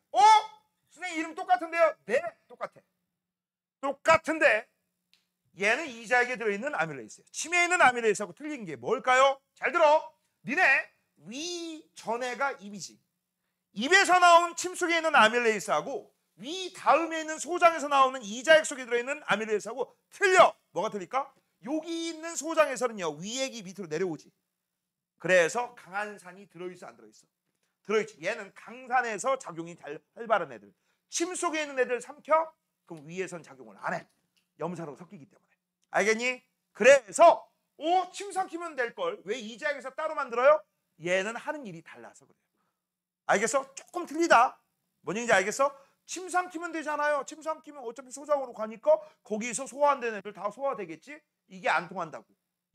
선생님 이름 똑같은데요? 네, 똑같아. 똑같은데 얘는 이자액에 들어있는 아밀레이스예요. 치매에 있는 아밀레이스하고 틀린 게 뭘까요? 잘 들어. 니네 위 전에가 입이지. 입에서 나온 침 속에 있는 아밀레이스하고 위 다음에 있는 소장에서 나오는 이자액 속에 들어있는 아밀레이스하고 틀려. 뭐가 틀릴까? 여기 있는 소장에서는요 위액이 밑으로 내려오지. 그래서 강한산이 들어있어 안 들어있어? 들어있지. 얘는 강산에서 작용이 잘 활발한 애들. 침 속에 있는 애들 삼켜? 그럼 위에선 작용을 안 해. 염산으로 섞이기 때문에. 알겠니? 그래서 침 삼키면 될 걸 왜 이자액에서 따로 만들어요? 얘는 하는 일이 달라서 그래요. 알겠어? 조금 틀리다. 뭔 얘기인지 알겠어? 침 삼키면 되잖아요. 침 삼키면 어차피 소장으로 가니까 거기서 소화 안 되는 애들 다 소화되겠지? 이게 안 통한다고.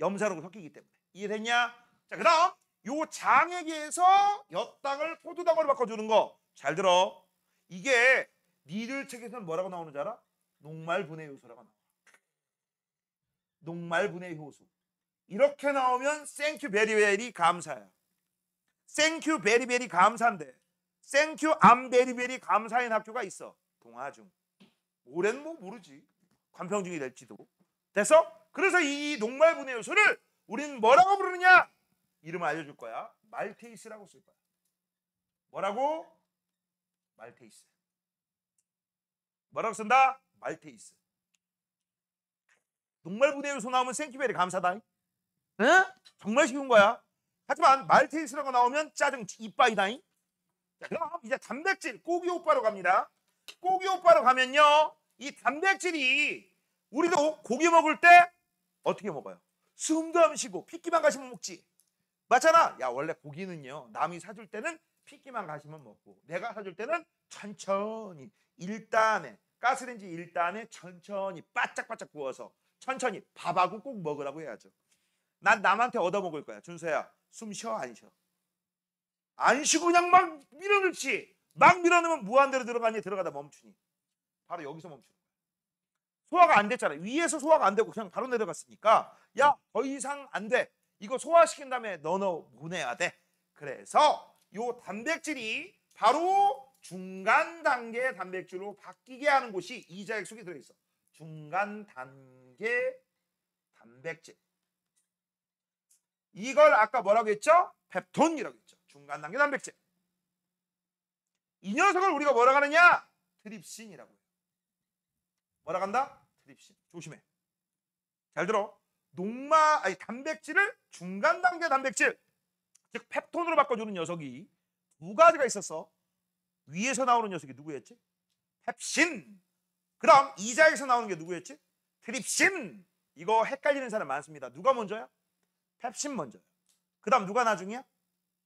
염산으로 섞이기 때문에. 이해됐냐? 자, 그 다음 요 장액에서 엿당을 포도당으로 바꿔주는 거. 잘 들어. 이게 니들 책에서는 뭐라고 나오는 줄 알아? 녹말분해 효소라고 나와. 녹말분해 효소. 이렇게 나오면 땡큐 베리베리 감사야. 땡큐 베리베리 감사인데 땡큐 암 베리베리 감사인 학교가 있어. 동아중. 올해는 뭐 모르지. 관평중이 될지도. 됐어? 그래서 이 녹말분해 효소를 우리는 뭐라고 부르느냐? 이름을 알려줄 거야. 말테이스라고 쓸 거야. 뭐라고? 말테이스. 뭐라고 쓴다? 말테이스. 녹말분해 효소 나오면 생큐베리 감사다. 응? 정말 쉬운 거야. 하지만 말테이스라고 나오면 짜증 이빠이다잉. 자, 그럼 이제 단백질 꼬기 오빠로 갑니다. 꼬기 오빠로 가면요 이 단백질이 우리도 고기 먹을 때 어떻게 먹어요? 숨도 안 쉬고 핏기만 가시면 먹지. 맞잖아. 야 원래 고기는요 남이 사줄 때는 핏기만 가시면 먹고 내가 사줄 때는 천천히 1단에 가스레인지 1단에 천천히 바짝바짝 구워서 천천히 밥하고 꼭 먹으라고 해야죠. 난 남한테 얻어먹을 거야. 준서야 숨 쉬어 안 쉬어? 안 쉬고 그냥 막 밀어넣지. 막 밀어넣으면 무한대로 들어가니 들어가다 멈추니 바로 여기서 멈추는 거야. 소화가 안 됐잖아. 위에서 소화가 안 되고 그냥 바로 내려갔으니까 야 더 이상 안 돼. 이거 소화시킨 다음에 너너 보내야 돼. 그래서 요 단백질이 바로 중간 단계 단백질로 바뀌게 하는 곳이 이자액 속에 들어있어. 중간 단계 단백질. 이걸 아까 뭐라고 했죠? 펩톤이라고 했죠. 중간 단계 단백질. 이 녀석을 우리가 뭐라고 하느냐? 트립신이라고 해요. 뭐라고 한다? 트립신. 조심해. 잘 들어. 단백질을 중간 단계 단백질, 즉 펩톤으로 바꿔주는 녀석이 두 가지가 있었어. 위에서 나오는 녀석이 누구였지? 펩신. 그럼 이자에서 나오는 게 누구였지? 트립신. 이거 헷갈리는 사람 많습니다. 누가 먼저야? 펩신 먼저야. 그 다음 누가 나중이야?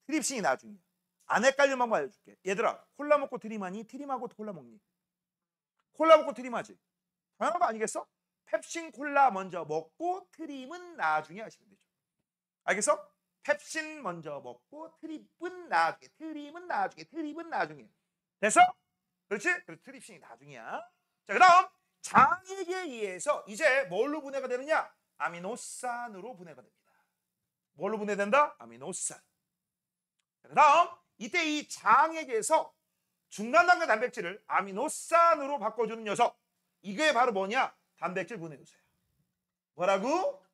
트립신이 나중이야. 안 헷갈리는 방법 알려줄게. 얘들아 콜라 먹고 트림하니? 트림하고 콜라 먹니? 콜라 먹고 트림하지. 당연한 거 아니겠어? 펩신 콜라 먼저 먹고 트림은 나중에 하시면 되죠. 알겠어? 펩신 먼저 먹고 트립은 나중에, 트림은 나중에, 트립은 나중에. 됐어? 그렇지? 그래서 트립신이 나중이야. 자, 그 다음 장액에 의해서 이제 뭘로 분해가 되느냐? 아미노산으로 분해가 됩니다. 뭘로 분해된다? 아미노산. 그 다음 이때 이 장액에서 중간 단계 단백질을 아미노산으로 바꿔주는 녀석. 이게 바로 뭐냐? 단백질 분해 요소야. 뭐라고?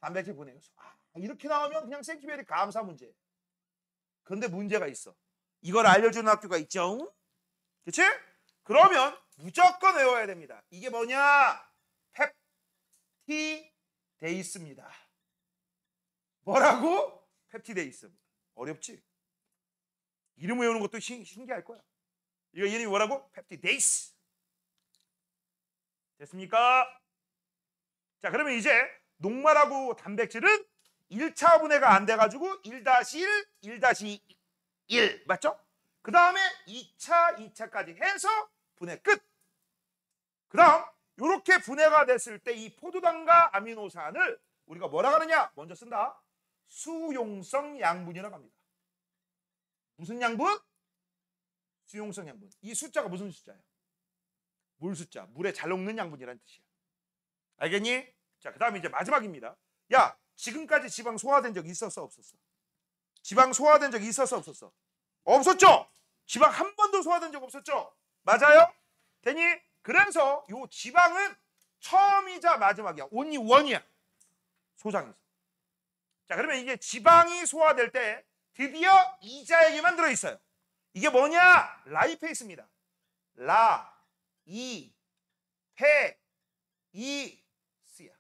단백질 분해 요소. 이렇게 나오면 그냥 생키베리 감사 문제. 그런데 문제가 있어. 이걸 알려주는 학교가 있죠. 그렇지? 그러면 무조건 외워야 됩니다. 이게 뭐냐? 펩티데이스입니다. 뭐라고? 펩티데이스. 어렵지? 이름 외우는 것도 신기할 거야. 이거 이름이 뭐라고? 펩티데이스. 됐습니까? 자, 그러면 이제 녹말하고 단백질은 1차 분해가 안 돼가지고 1-1, 1-1 맞죠? 그 다음에 2차까지 해서 분해 끝. 그 다음 이렇게 분해가 됐을 때 이 포도당과 아미노산을 우리가 뭐라 하느냐? 먼저 쓴다. 수용성 양분이라고 합니다. 무슨 양분? 수용성 양분. 이 숫자가 무슨 숫자예요? 물 숫자. 물에 잘 녹는 양분이라는 뜻이야. 알겠니? 자, 그 다음에 이제 마지막입니다. 야, 지금까지 지방 소화된 적 있었어? 없었어? 지방 소화된 적 있었어? 없었어? 없었죠? 지방 한 번도 소화된 적 없었죠? 맞아요? 되니? 그래서 요 지방은 처음이자 마지막이야. only one이야. 소장에서. 자, 그러면 이게 지방이 소화될 때 드디어 이자에게만 들어있어요. 이게 뭐냐? 라이페이스입니다. 라, 이, 페, 이, 스야.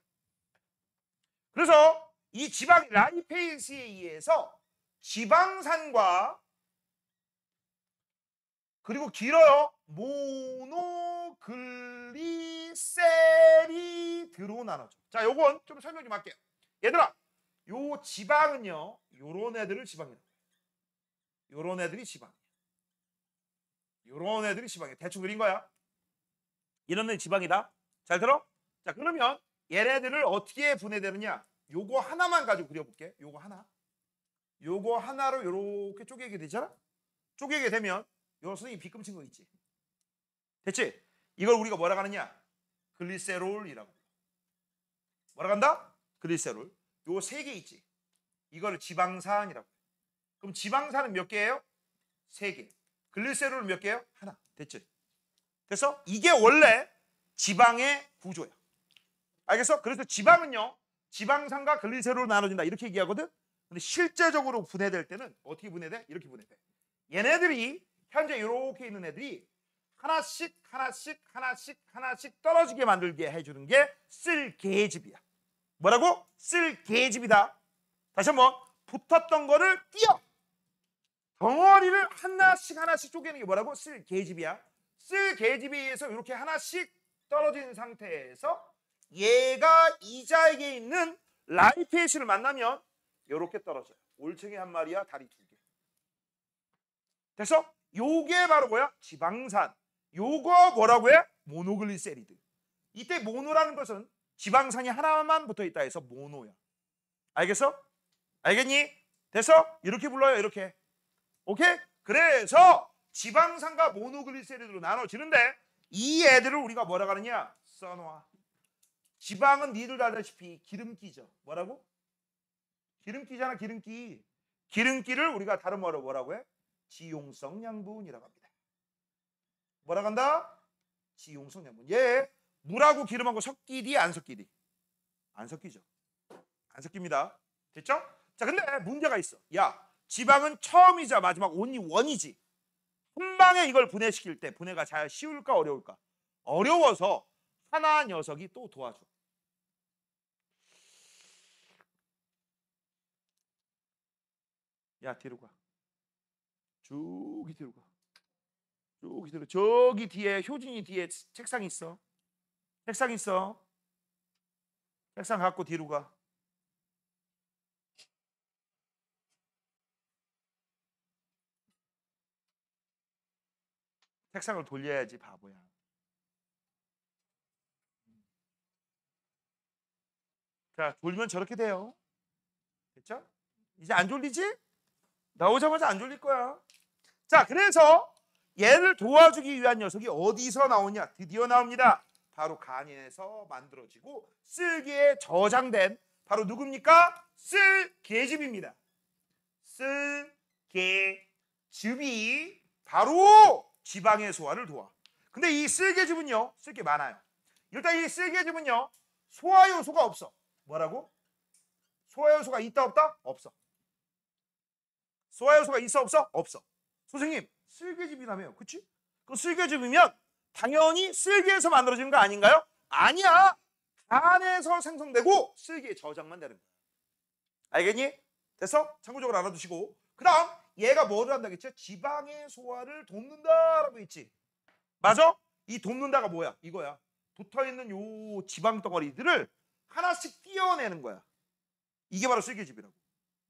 그래서 이 지방 라이페이스에 의해서 지방산과 그리고 길어요. 모노글리세리드로 나눠져. 자, 요건 좀 설명 좀 할게요. 얘들아, 요 지방은요, 요런 애들을 지방이라고 해요. 요런 애들이 지방이에요. 요런 애들이 지방이에요. 대충 그린 거야. 이런 애들이 지방이다. 잘 들어? 자, 그러면 얘네들을 어떻게 분해되느냐? 요거 하나만 가지고 그려볼게. 요거 하나. 요거 하나로 요렇게 쪼개게 되잖아? 쪼개게 되면 요 선생님 빗금친 거 있지? 됐지? 이걸 우리가 뭐라고 하느냐? 글리세롤이라고. 뭐라고 한다? 글리세롤. 요 세 개 있지? 이거를 지방산이라고. 그럼 지방산은 몇 개예요? 세 개. 글리세롤은 몇 개예요? 하나. 됐지? 그래서 이게 원래 지방의 구조야. 알겠어? 그래서 지방은요, 지방산과 글리세롤로 나눠진다. 이렇게 얘기하거든? 근데 실제적으로 분해될 때는 어떻게 분해돼? 이렇게 분해돼. 얘네들이 현재 이렇게 있는 애들이 하나씩 떨어지게 만들게 해주는 게 쓸개집이야. 뭐라고? 쓸개집이다. 다시 한번 붙었던 거를 띄어. 덩어리를 하나씩 쪼개는 게 뭐라고? 쓸개집이야. 쓸개집에 의해서 이렇게 하나씩 떨어진 상태에서 얘가 이자에게 있는 라이페이스를 만나면 이렇게 떨어져요. 올챙이 한 마리야, 다리 두 개. 됐어? 요게 바로 뭐야? 지방산. 요거 뭐라고 해? 모노글리세리드. 이때 모노라는 것은 지방산이 하나만 붙어 있다 해서 모노야. 알겠어? 알겠니? 됐어? 이렇게 불러요. 이렇게. 오케이? 그래서 지방산과 모노글리세리드로 나눠지는데 이 애들을 우리가 뭐라고 하느냐? 써놔. 지방은 니들 알다시피 기름기죠. 뭐라고? 기름기잖아. 기름기. 기름기를 우리가 다른 말로 뭐라고 해? 지용성 양분이라고 합니다. 뭐라고 한다? 지용성 양분. 얘 물하고 기름하고 섞이디 안 섞이디? 안 섞이죠. 안 섞입니다. 됐죠? 자, 근데 문제가 있어. 야, 지방은 처음이자 마지막 only one이지. 한 방에 이걸 분해시킬 때 분해가 잘 쉬울까 어려울까? 어려워서 하나 녀석이 또 도와줘. 야, 뒤로 가. 저기 뒤로 가. 저기 뒤로. 저기 뒤에 효진이 뒤에 책상 있어. 책상 있어. 책상 갖고 뒤로 가. 책상을 돌려야지 바보야. 자, 돌면 저렇게 돼요. 됐죠? 이제 안 졸리지? 나오자마자 안 졸릴 거야. 자, 그래서 얘를 도와주기 위한 녀석이 어디서 나오냐? 드디어 나옵니다. 바로 간에서 만들어지고 쓸개에 저장된 바로 누굽니까? 쓸개즙입니다. 쓸개즙이 바로 지방의 소화를 도와. 근데 이 쓸개즙은요, 쓸 게 많아요. 일단 이 쓸개즙은요, 소화 요소가 없어. 뭐라고? 소화 요소가 있다 없다? 없어. 소화 요소가 있어 없어? 없어. 선생님, 쓸개즙이라며요. 그치? 그 쓸개즙이면 당연히 쓸개에서 만들어지는 거 아닌가요? 아니야. 간에서 생성되고 쓸개에 저장만 되는 거야. 알겠니? 됐어? 참고적으로 알아두시고. 그 다음 얘가 뭐를 한다겠죠? 지방의 소화를 돕는다라고 했지. 맞아? 이 돕는다가 뭐야? 이거야. 붙어있는 요 지방 덩어리들을 하나씩 띄어내는 거야. 이게 바로 쓸개즙이라고.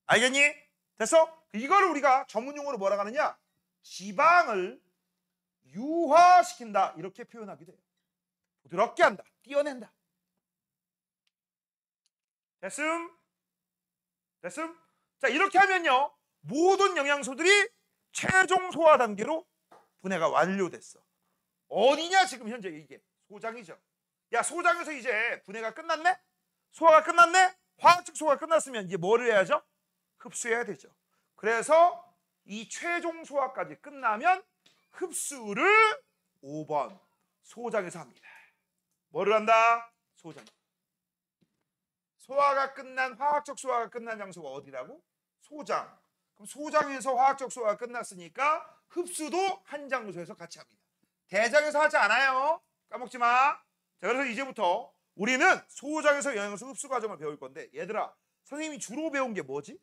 알겠니? 됐어? 이걸 우리가 전문용어로 뭐라고 하느냐? 지방을 유화시킨다. 이렇게 표현하게 돼요. 부드럽게 한다. 띄어낸다. 됐음? 됐음? 자, 이렇게 하면요, 모든 영양소들이 최종 소화 단계로 분해가 완료됐어. 어디냐 지금 현재 이게? 소장이죠. 야, 소장에서 이제 분해가 끝났네? 소화가 끝났네? 화학적 소화가 끝났으면 이제 뭐를 해야죠? 흡수해야 되죠. 그래서 이 최종 소화까지 끝나면 흡수를 5번 소장에서 합니다. 뭐를 한다? 소장. 화학적 소화가 끝난 장소가 어디라고? 소장. 그럼 소장에서 화학적 소화가 끝났으니까 흡수도 한 장소에서 같이 합니다. 대장에서 하지 않아요. 까먹지 마. 자, 그래서 이제부터 우리는 소장에서 영양소 흡수 과정을 배울 건데, 얘들아, 선생님이 주로 배운 게 뭐지?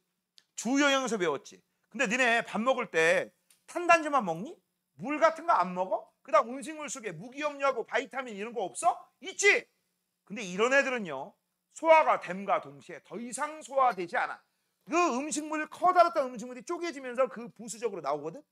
주영양소 배웠지. 근데 니네 밥 먹을 때 탄단지만 먹니? 물 같은 거 안 먹어? 그다음 음식물 속에 무기염료하고 바이타민 이런 거 없어? 있지. 근데 이런 애들은요, 소화가 됨과 동시에 더 이상 소화되지 않아. 그 음식물, 커다랗던 음식물이 쪼개지면서 그 부수적으로 나오거든.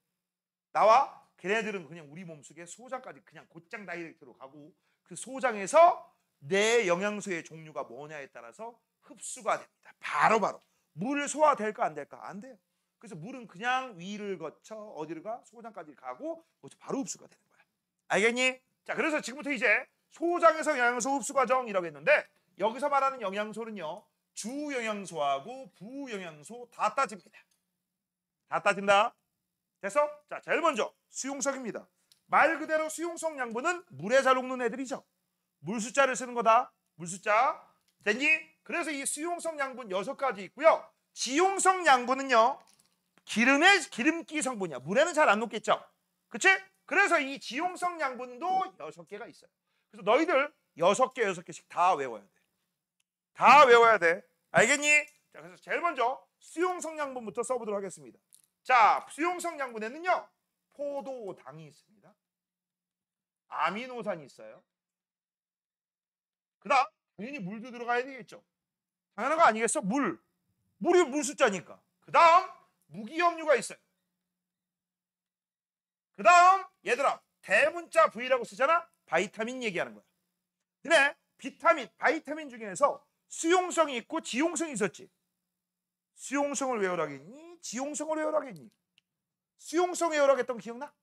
나와. 걔네들은 그냥 우리 몸속에 소장까지 그냥 곧장 다이렉트로 가고, 그 소장에서 내 영양소의 종류가 뭐냐에 따라서 흡수가 됩니다. 바로바로. 물 소화될까 안 될까? 안 돼요. 그래서 물은 그냥 위를 거쳐 어디를 가? 소장까지 가고 거기서 바로 흡수가 되는 거야. 알겠니? 자, 그래서 지금부터 이제 소장에서 영양소 흡수 과정이라고 했는데, 여기서 말하는 영양소는요, 주영양소하고 부영양소 다 따집니다. 다 따진다. 됐어? 자, 제일 먼저 수용성입니다. 말 그대로 수용성 양분은 물에 잘 녹는 애들이죠. 물 숫자를 쓰는 거다. 물 숫자. 됐니? 그래서 이 수용성 양분 6가지 있고요. 지용성 양분은요, 기름기 성분이야. 물에는 잘 안 녹겠죠. 그치? 그래서 이 지용성 양분도 6개가 있어요. 그래서 너희들 6개씩 다 외워야 돼. 다 외워야 돼. 알겠니? 자, 그래서 제일 먼저 수용성 양분부터 써보도록 하겠습니다. 자, 수용성 양분에는요, 포도당이 있습니다. 아미노산이 있어요. 그다음 당연히 물도 들어가야 되겠죠. 당연한 거 아니겠어? 물이 물 숫자니까. 그다음 무기염료가 있어요. 그다음 얘들아, 대문자 V라고 쓰잖아. 바이타민 얘기하는 거야. 근데 바이타민 중에서 수용성이 있고 지용성이 있었지. 수용성을 외우라겠니? 지용성을 외우라겠니? 수용성 외우라겠던 거 기억나?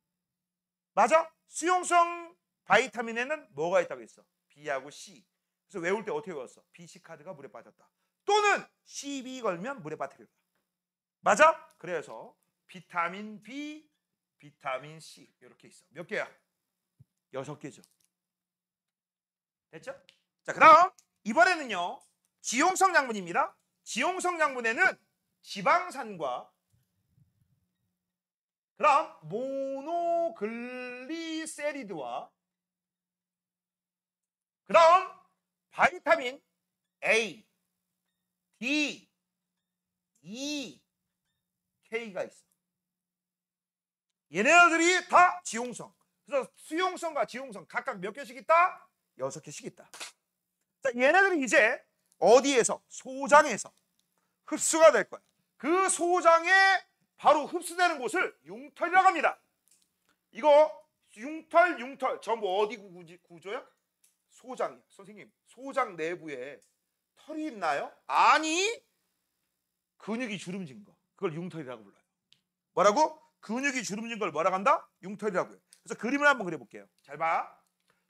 맞아? 수용성 바이타민에는 뭐가 있다고 했어? B하고 C. 그래서 외울 때 어떻게 외웠어? BC 카드가 물에 빠졌다. 또는 CB 걸면 물에 빠뜨렸다. 맞아? 그래서 비타민 B, 비타민 C 이렇게 있어. 몇 개야? 6개죠. 됐죠? 자, 그다음 이번에는요, 지용성 양분입니다. 지용성 양분에는 지방산과 그다음 모노글리세리드와 그다음 바이타민 A, D, E, K가 있어. 얘네들이 다 지용성. 그래서 수용성과 지용성 각각 몇 개씩 있다? 6개씩 있다. 자, 얘네들이 이제 어디에서? 소장에서 흡수가 될 거야. 그 소장에 바로 흡수되는 곳을 융털이라고 합니다. 이거 융털 전부 어디 구조야? 소장이야. 선생님, 소장 내부에 털이 있나요? 아니, 근육이 주름진 거. 그걸 융털이라고 불러요. 뭐라고? 근육이 주름진 걸 뭐라고 한다? 융털이라고 해요. 그래서 그림을 한번 그려볼게요. 잘 봐.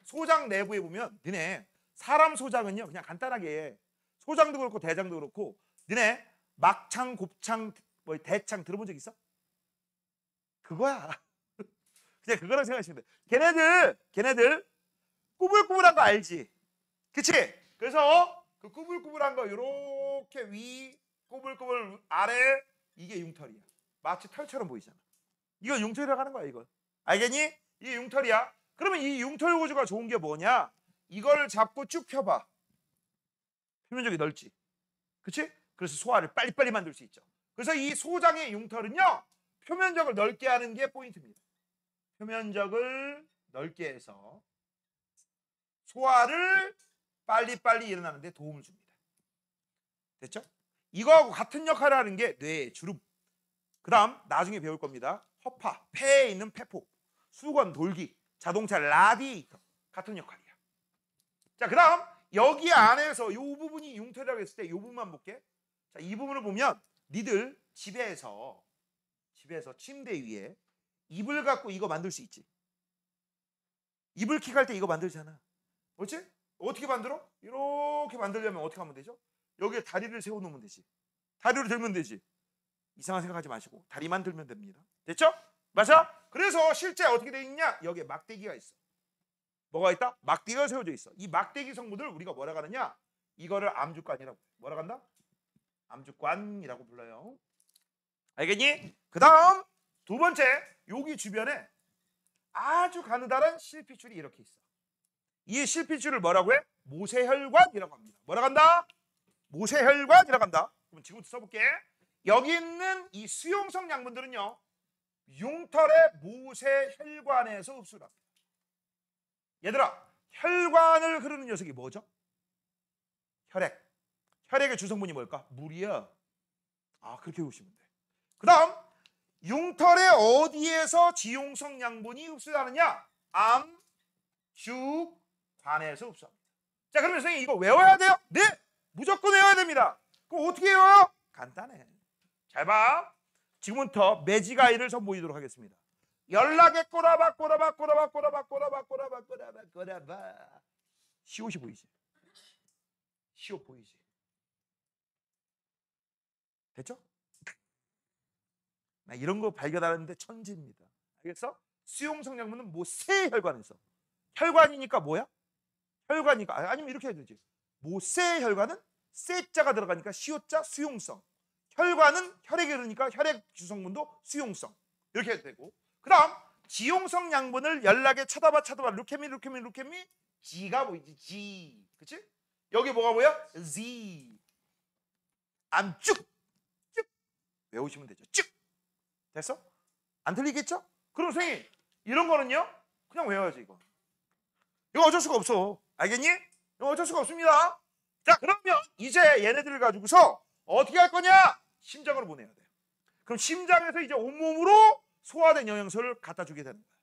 소장 내부에 보면 니네 사람 소장은요, 그냥 간단하게 소장도 그렇고 대장도 그렇고, 니네 막창, 곱창, 뭐 대창 들어본 적 있어? 그거야. 그냥 그거랑 생각하시면 돼. 걔네들 꾸불꾸불한 거 알지? 그치? 그래서 그 꾸불꾸불한 거 요렇게 위, 꾸불꾸불 아래, 이게 융털이야. 마치 털처럼 보이잖아. 이거 융털이라고 하는 거야, 이걸. 알겠니? 이게 융털이야. 그러면 이 융털 구조가 좋은 게 뭐냐? 이걸 잡고 쭉 펴봐. 표면적이 넓지. 그치? 그래서 소화를 빨리빨리 만들 수 있죠. 그래서 이 소장의 융털은요, 표면적을 넓게 하는 게 포인트입니다. 표면적을 넓게 해서 소화를 빨리빨리 일어나는 데 도움을 줍니다. 됐죠? 이거하고 같은 역할을 하는 게 뇌의 주름. 그 다음 나중에 배울 겁니다. 허파, 폐에 있는 폐포, 수건, 돌기, 자동차 라디에이터 같은 역할이야. 자, 그 다음 여기 안에서 이 부분이 융털이라고 했을 때 이 부분만 볼게. 자, 이 부분을 보면 니들 집에서 침대 위에 이불 갖고 이거 만들 수 있지. 이불킥 할 때 이거 만들잖아. 그렇지? 어떻게 만들어? 이렇게 만들려면 어떻게 하면 되죠? 여기에 다리를 세워놓으면 되지. 다리를 들면 되지. 이상한 생각하지 마시고 다리만 들면 됩니다. 됐죠? 맞아? 그래서 실제 어떻게 돼 있냐? 여기에 막대기가 있어. 뭐가 있다? 막대기가 세워져 있어. 이 막대기 성분을 우리가 뭐라 하느냐? 이거를 암주관이라고. 뭐라 한다? 암주관이라고 불러요. 알겠니? 그 다음 두 번째, 여기 주변에 아주 가느다란 실핏줄이 이렇게 있어. 이 실핏줄을 뭐라고 해? 모세혈관이라고 합니다. 뭐라고 한다? 모세혈관이라고 한다. 그럼 지금부터 써볼게. 여기 있는 이 수용성 양분들은요, 흉털의 모세혈관에서 흡수합니다. 얘들아, 혈관을 흐르는 녀석이 뭐죠? 혈액. 혈액의 주성분이 뭘까? 물이야. 아, 그렇게 보시면 돼. 그 다음, 흉털의 어디에서 지용성 양분이 흡수하느냐? 암주관에서 흡수합니다. 자, 그러면 선생님 이거 외워야 돼요? 네! 무조건 외워야 됩니다. 그럼 어떻게 외워요? 간단해. 잘 봐. 지금부터 매직아이를 선보이도록 하겠습니다. 연락에 꼬라박 꼬라박 꼬라박 꼬라박 꼬라박 꼬라박 꼬라박 꼬라박. 시옷이 보이지? 시옷 보이지? 됐죠? 나 이런 거 발견하는데 천재입니다. 알겠어? 수용성 양분은 모세혈관에서. 혈관이니까 뭐야? 혈관이니까 아니면 이렇게 해야 되지. 모세혈관은 세자가 들어가니까 시옷자 수용성. 혈관은 혈액이 흐르니까 혈액 주성분도 수용성. 이렇게 해도 되고. 그 다음 지용성 양분을 연락에 쳐다봐 루케미 G가 보이지. G. 그치? 여기 뭐가 보여? Z. 암쭉. 쭉. 외우시면 되죠. 쭉. 됐어? 안 틀리겠죠? 그럼 선생님 이런 거는요? 그냥 외워야지 이거. 이거 어쩔 수가 없어. 알겠니? 이거 어쩔 수가 없습니다. 자, 그러면 이제 얘네들을 가지고서 어떻게 할 거냐? 심장으로 보내야 돼. 그럼 심장에서 이제 온몸으로 소화된 영양소를 갖다 주게 되는 거야.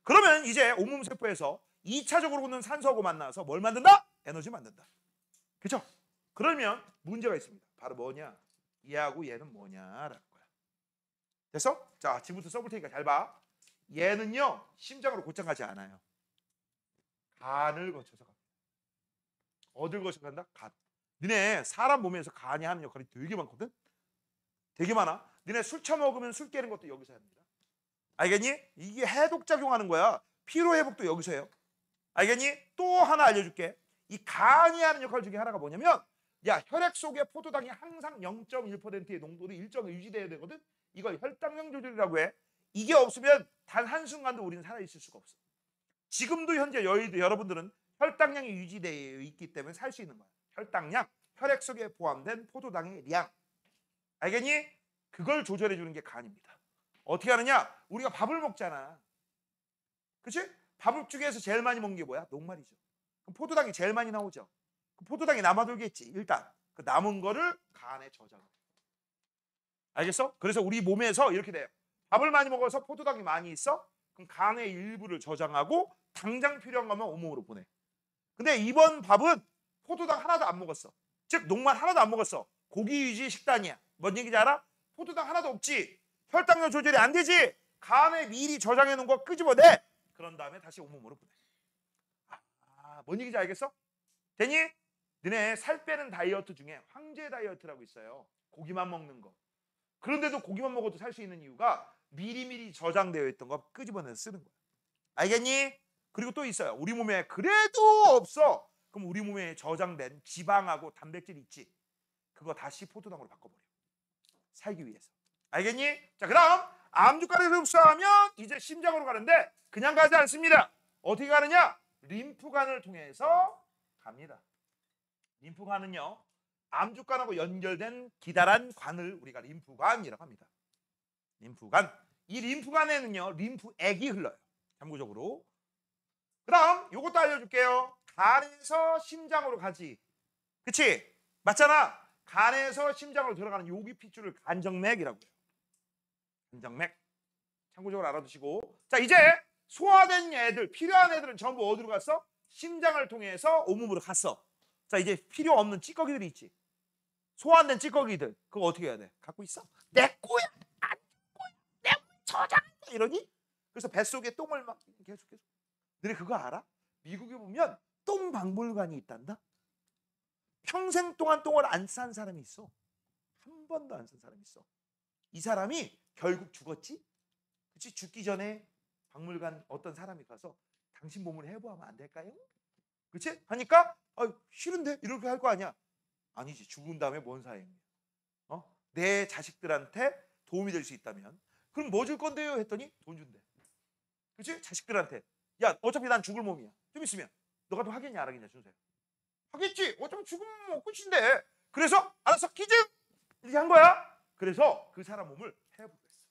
그러면 이제 온몸 세포에서 2차적으로 오는 산소하고 만나서 뭘 만든다? 에너지 만든다. 그렇죠? 그러면 문제가 있습니다. 바로 뭐냐? 얘하고 얘는 뭐냐라는 거야. 됐어? 자, 지금부터 써볼 테니까 잘 봐. 얘는요, 심장으로 곧장 가지 않아요. 간을 거쳐서 갑니다. 어딜 거쳐서 간다? 간. 너네 사람 몸에서 간이 하는 역할이 되게 많거든? 되게 많아. 너네 술 처먹으면 술 깨는 것도 여기서 합니다. 알겠니? 이게 해독작용하는 거야. 피로회복도 여기서 해요. 알겠니? 또 하나 알려줄게. 이 간이 하는 역할 중에 하나가 뭐냐면, 야, 혈액 속에 포도당이 항상 0.1%의 농도로 일정히 유지돼야 되거든? 이걸 혈당량 조절이라고 해. 이게 없으면 단 한순간도 우리는 살아있을 수가 없어. 지금도 현재 여러분들은 혈당량이 유지되어 있기 때문에 살 수 있는 거야. 혈당량, 혈액 속에 포함된 포도당의 량. 알겠니? 그걸 조절해 주는 게 간입니다. 어떻게 하느냐? 우리가 밥을 먹잖아. 그치? 밥을 중에서 제일 많이 먹는 게 뭐야? 녹말이죠. 그럼 포도당이 제일 많이 나오죠. 그 포도당이 남아돌겠지. 일단 그 남은 거를 간에 저장해. 알겠어? 그래서 우리 몸에서 이렇게 돼요. 밥을 많이 먹어서 포도당이 많이 있어? 그럼 간의 일부를 저장하고 당장 필요한 것만 온몸으로 보내. 근데 이번 밥은 포도당 하나도 안 먹었어. 즉 녹말 하나도 안 먹었어. 고기 위주의 식단이야. 뭔 얘기인지 알아? 포도당 하나도 없지. 혈당량 조절이 안 되지. 간에 미리 저장해 놓은 거 끄집어내. 그런 다음에 다시 온몸으로 보내. 뭔 얘기인지 알겠어? 되니? 너네 살 빼는 다이어트 중에 황제 다이어트라고 있어요. 고기만 먹는 거. 그런데도 고기만 먹어도 살 수 있는 이유가 미리미리 저장되어 있던 거 끄집어내서 쓰는 거야. 알겠니? 그리고 또 있어요. 우리 몸에 그래도 없어. 그럼 우리 몸에 저장된 지방하고 단백질 있지. 그거 다시 포도당으로 바꿔버려. 살기 위해서. 알겠니? 자, 그 다음 암주가를 흡수하면 이제 심장으로 가는데 그냥 가지 않습니다. 어떻게 가느냐? 림프관을 통해서 갑니다. 림프관은요, 암주관하고 연결된 기다란 관을 우리가 림프관이라고 합니다. 림프관. 이 림프관에는요, 림프액이 흘러요. 참고적으로. 그 다음 요것도 알려줄게요. 간에서 심장으로 가지. 그치? 맞잖아. 간에서 심장으로 들어가는 여기 핏줄을 간정맥이라고 해요. 간정맥. 참고적으로 알아두시고. 자, 이제 소화된 애들, 필요한 애들은 전부 어디로 갔어? 심장을 통해서 온몸으로 갔어. 자, 이제 필요 없는 찌꺼기들이 있지. 소환된 찌꺼기들. 그거 어떻게 해야 돼? 갖고 있어? 내 거야. 안 거야. 내 저장한다. 이러니? 그래서 뱃속에 똥을 막 계속. 너네 그거 알아? 미국에 보면 똥 박물관이 있단다. 평생 동안 똥을 안 싼 사람이 있어. 한 번도 안 싼 사람이 있어. 이 사람이 결국 죽었지? 그치? 죽기 전에 박물관 어떤 사람이 가서 당신 몸을 해보하면 안 될까요? 그렇지? 하니까 싫은데 이렇게 할 거 아니야. 아니지. 죽은 다음에 뭔 사행이야. 내 자식들한테 도움이 될 수 있다면 그럼 뭐 줄 건데요? 했더니 돈 준대. 그렇지? 자식들한테. 야, 어차피 난 죽을 몸이야. 좀 있으면 너가 또 하겠냐 안 하겠냐 준세. 하겠지. 어차피 죽으면 뭐 끝인데. 그래서 알았어 기증 이렇게 한 거야. 그래서 그 사람 몸을 해부를 했어.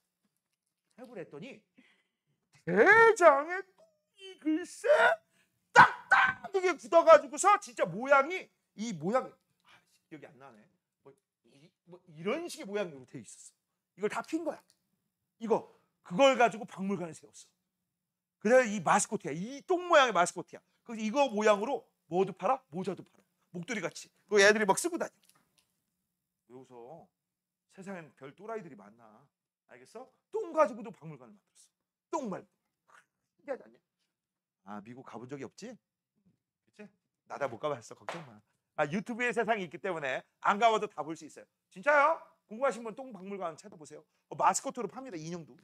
해부를 했더니 대장에 이 글쎄 딱딱하게 굳어가지고서 진짜 모양이 이 모양이 기억이 안 나네. 뭐 이런 식의 모양으로 돼 있었어. 이걸 다 핀 거야. 그걸 가지고 박물관에 세웠어. 그래서 이 마스코트야. 이 똥 모양의 마스코트야. 그래서 이거 모양으로 뭐도 팔아? 모자도 팔아. 목도리 같이. 그 애들이 막 쓰고 다녀. 여기서 세상엔 별 또라이들이 많나. 알겠어? 똥 가지고도 박물관을 만들었어. 똥 말고. 신기하지 않냐? 아, 미국 가본 적이 없지? 그치? 나다 못 가봤어. 걱정 마. 유튜브의 세상이 있기 때문에 안 가봐도 다 볼 수 있어요. 진짜요? 궁금하신 분 똥 박물관 찾아보세요. 마스코트로 팝니다. 인형도.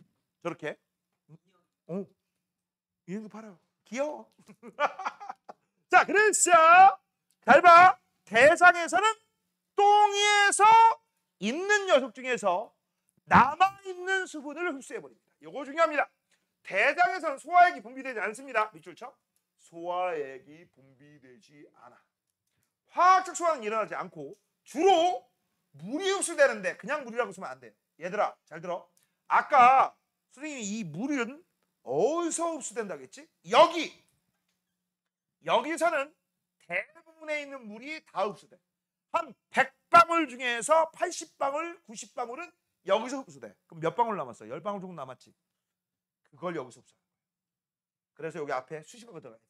저렇게. 인형도 팔아요. 귀여워. 자, 그래서 잘 봐. 대상에서는 똥에서 있는 녀석 중에서 남아있는 수분을 흡수해버립니다. 이거 중요합니다. 대장에서는 소화액이 분비되지 않습니다. 밑줄 쳐. 소화액이 분비되지 않아. 화학적 소화는 일어나지 않고 주로 물이 흡수되는데 그냥 물이라고 쓰면 안 돼. 얘들아 잘 들어. 아까 선생님이 이 물은 어디서 흡수된다고 했지? 여기서는 대부분에 있는 물이 다 흡수돼. 한 100방울 중에서 80방울, 90방울은 여기서 흡수돼. 그럼 몇 방울 남았어? 10방울 정도 남았지. 그걸 여기서 흡수하는 거야. 그래서 여기 앞에 수식어가 들어가야 돼.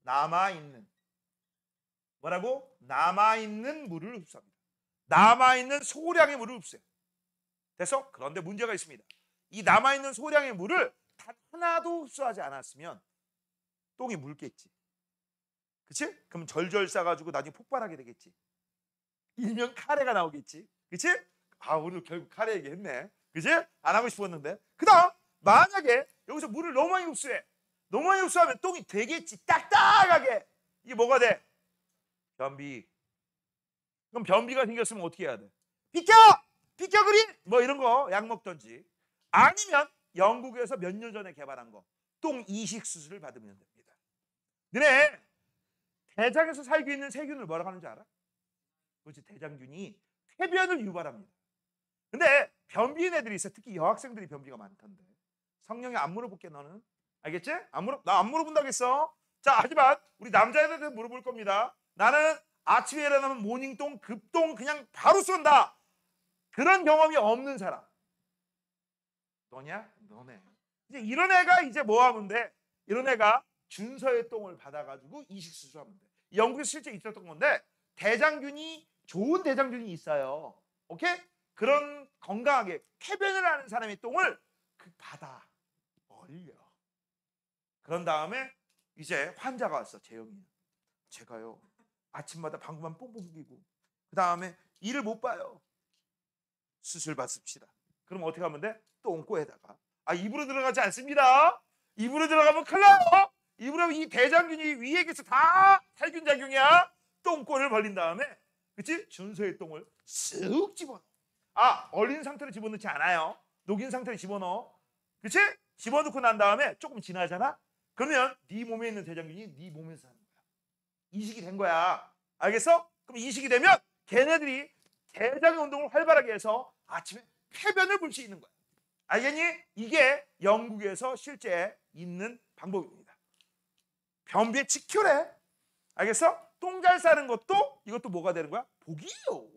남아있는. 뭐라고? 남아있는 물을 흡수합니다. 남아있는 소량의 물을 흡수해. 됐어? 그런데 문제가 있습니다. 이 남아있는 소량의 물을 단 하나도 흡수하지 않았으면 똥이 묽겠지. 그치? 그럼 절절 싸가지고 나중에 폭발하게 되겠지. 일명 카레가 나오겠지. 그치? 오늘 결국 카레 얘기했네. 그치? 안 하고 싶었는데. 그 다음 만약에 여기서 물을 너무 많이 흡수해. 너무 많이 흡수하면 똥이 되겠지. 딱딱하게. 이게 뭐가 돼? 변비. 그럼 변비가 생겼으면 어떻게 해야 돼? 비켜! 비켜 그린! 뭐 이런 거 약 먹던지. 아니면 영국에서 몇 년 전에 개발한 거. 똥 이식 수술을 받으면 됩니다. 너네 대장에서 살고 있는 세균을 뭐라고 하는지 알아? 그렇지. 대장균이 쾌변을 유발합니다. 근데 변비인 애들이 있어. 특히 여학생들이 변비가 많던데. 성령이 안 물어볼게 너는. 알겠지? 나 안 물어본다겠어. 자, 하지만 우리 남자애들한테 물어볼 겁니다. 나는 아침에 일어나면 모닝똥, 급똥 그냥 바로 쏜다. 그런 경험이 없는 사람. 너냐? 너네. 이제 이런 애가 이제 뭐 하면 돼? 이런 애가 준서의 똥을 받아가지고 이식 수술하면 돼. 영국에서 실제 있었던 건데 대장균이 좋은 대장균이 있어요. 오케이? 그런 건강하게 쾌변을 하는 사람의 똥을 받아 얼려. 그런 다음에 이제 환자가 왔어. 재영이. 제가요 아침마다 방구만 뽕뽕 끼고 그 다음에 일을 못 봐요. 수술 받습시다. 그럼 어떻게 하면 돼? 똥꼬에다가 입으로 들어가지 않습니다. 입으로 들어가면 큰일 나요. 입으로 이 대장균이 위에 계서 다 살균 작용이야. 똥꼬를 벌린 다음에 그치? 준서의 똥을 쓱 집어넣어. 얼린 상태로 집어넣지 않아요. 녹인 상태로 집어넣어. 그치? 집어넣고 난 다음에 조금 지나잖아. 그러면 네 몸에 있는 대장균이 네 몸에서 사는 거야. 이식이 된 거야. 알겠어? 그럼 이식이 되면 걔네들이 대장의 운동을 활발하게 해서 아침에 쾌변을 볼 수 있는 거야. 알겠니? 이게 영국에서 실제 있는 방법입니다. 변비에 직효래. 알겠어? 똥 잘 싸는 것도 이것도 뭐가 되는 거야? 복이요.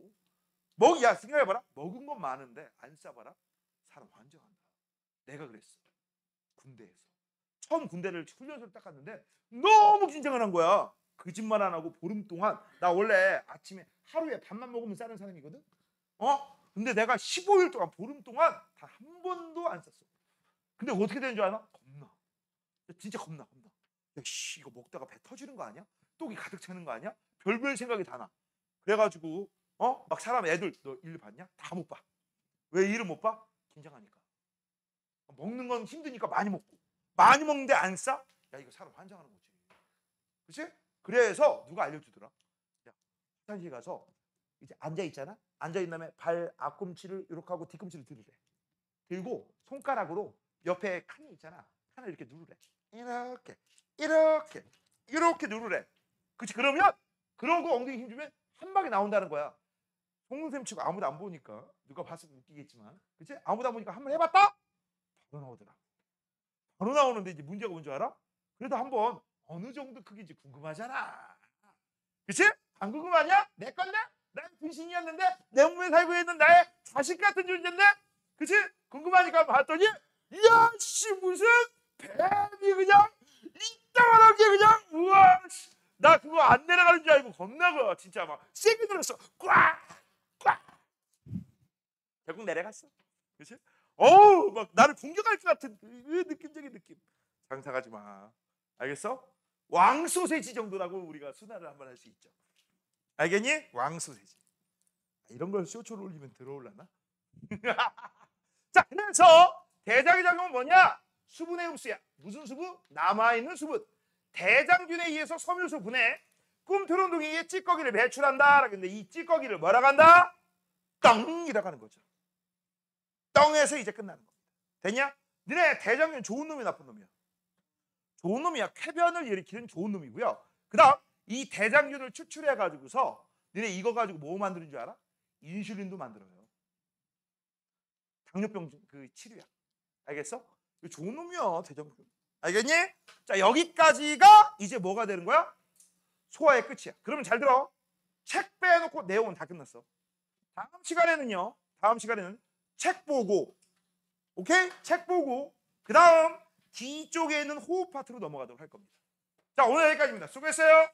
야 생각해봐라. 먹은 건 많은데 안 싸봐라. 사람 환장한다. 내가 그랬어. 군대에서. 처음 군대를 훈련소를 딱 갔는데 너무 긴장을 한 거야. 거짓말 안 하고 보름 동안 나 원래 아침에 하루에 밥만 먹으면 싸는 사람이거든. 근데 내가 15일 동안 보름 동안 다 한 번도 안 쌌어. 근데 어떻게 되는 줄 아나? 겁나. 진짜 겁나. 야, 이거 먹다가 배 터지는 거 아니야? 똥이 가득 차는 거 아니야? 별별 생각이 다 나. 그래가지고 막 사람 애들 너 일 봤냐? 다 못 봐. 왜 일을 못 봐? 긴장하니까. 먹는 건 힘드니까 많이 먹고. 많이 먹는데 안 싸? 야, 이거 사람 환장하는 거지. 그치? 그래서 누가 알려주더라. 야, 화장실 가서 이제 앉아 있잖아. 앉아 있는 다음에 발 앞꿈치를 이렇게 하고 뒤꿈치를 들으래. 들고 손가락으로 옆에 칸이 있잖아. 칸을 이렇게 누르래. 이렇게 누르래. 그치? 그러면 그러고 엉덩이 힘주면 한 방에 나온다는 거야. 송쌤 치고 아무도 안 보니까 누가 봤으면 웃기겠지만, 그치? 아무도 안 보니까 한번 해봤다? 바로 나오더라. 바로 나오는데 이제 문제가 뭔 줄 알아? 그래도 한번 어느 정도 크기인지 궁금하잖아. 그치? 안 궁금하냐? 내 건데? 나의 분신이었는데 내 몸에 살고 있는 나의 자식 같은 존재인데, 그치? 궁금하니까 봤더니 이야 씨 무슨 뱀이 그냥 이따만한 게 그냥 우와 씨. 나 그거 안 내려가는 줄 알고 겁나고 진짜 막 세게 들었어. 꽉 결국 내려갔어. 그치? 어우 막 나를 공격할 것 같은 그 느낌적인 느낌. 상상하지 마. 알겠어? 왕소세지 정도라고 우리가 순화를 한번 할 수 있죠. 알겠니? 왕소세지. 이런 걸 쇼초로 올리면 들어올라나? 자, 그래서 대장의 작용은 뭐냐? 수분의 흡수야. 무슨 수분? 남아있는 수분. 대장균에 의해서 섬유소 분해, 꿈트론둥이의 찌꺼기를 배출한다. 근데 이 찌꺼기를 뭐라고 한다? 떵이라고 하는 거죠. 떵에서 이제 끝나는 겁니다. 됐냐? 너네 대장균 좋은 놈이 나쁜 놈이야? 좋은 놈이야. 쾌변을 일으키는 좋은 놈이고요. 그 다음 이 대장균을 추출해 가지고서 너네 이거 가지고 뭐 만드는 줄 알아? 인슐린도 만들어요. 당뇨병 그 치료약. 알겠어? 좋은 놈이야 대장균. 알겠니? 자, 여기까지가 이제 뭐가 되는 거야? 소화의 끝이야. 그러면 잘 들어. 책 빼놓고 내용은 다 끝났어. 다음 시간에는 책 보고, 오케이? 책 보고 그 다음 뒤쪽에 있는 호흡 파트로 넘어가도록 할 겁니다. 자, 오늘 여기까지입니다. 수고했어요.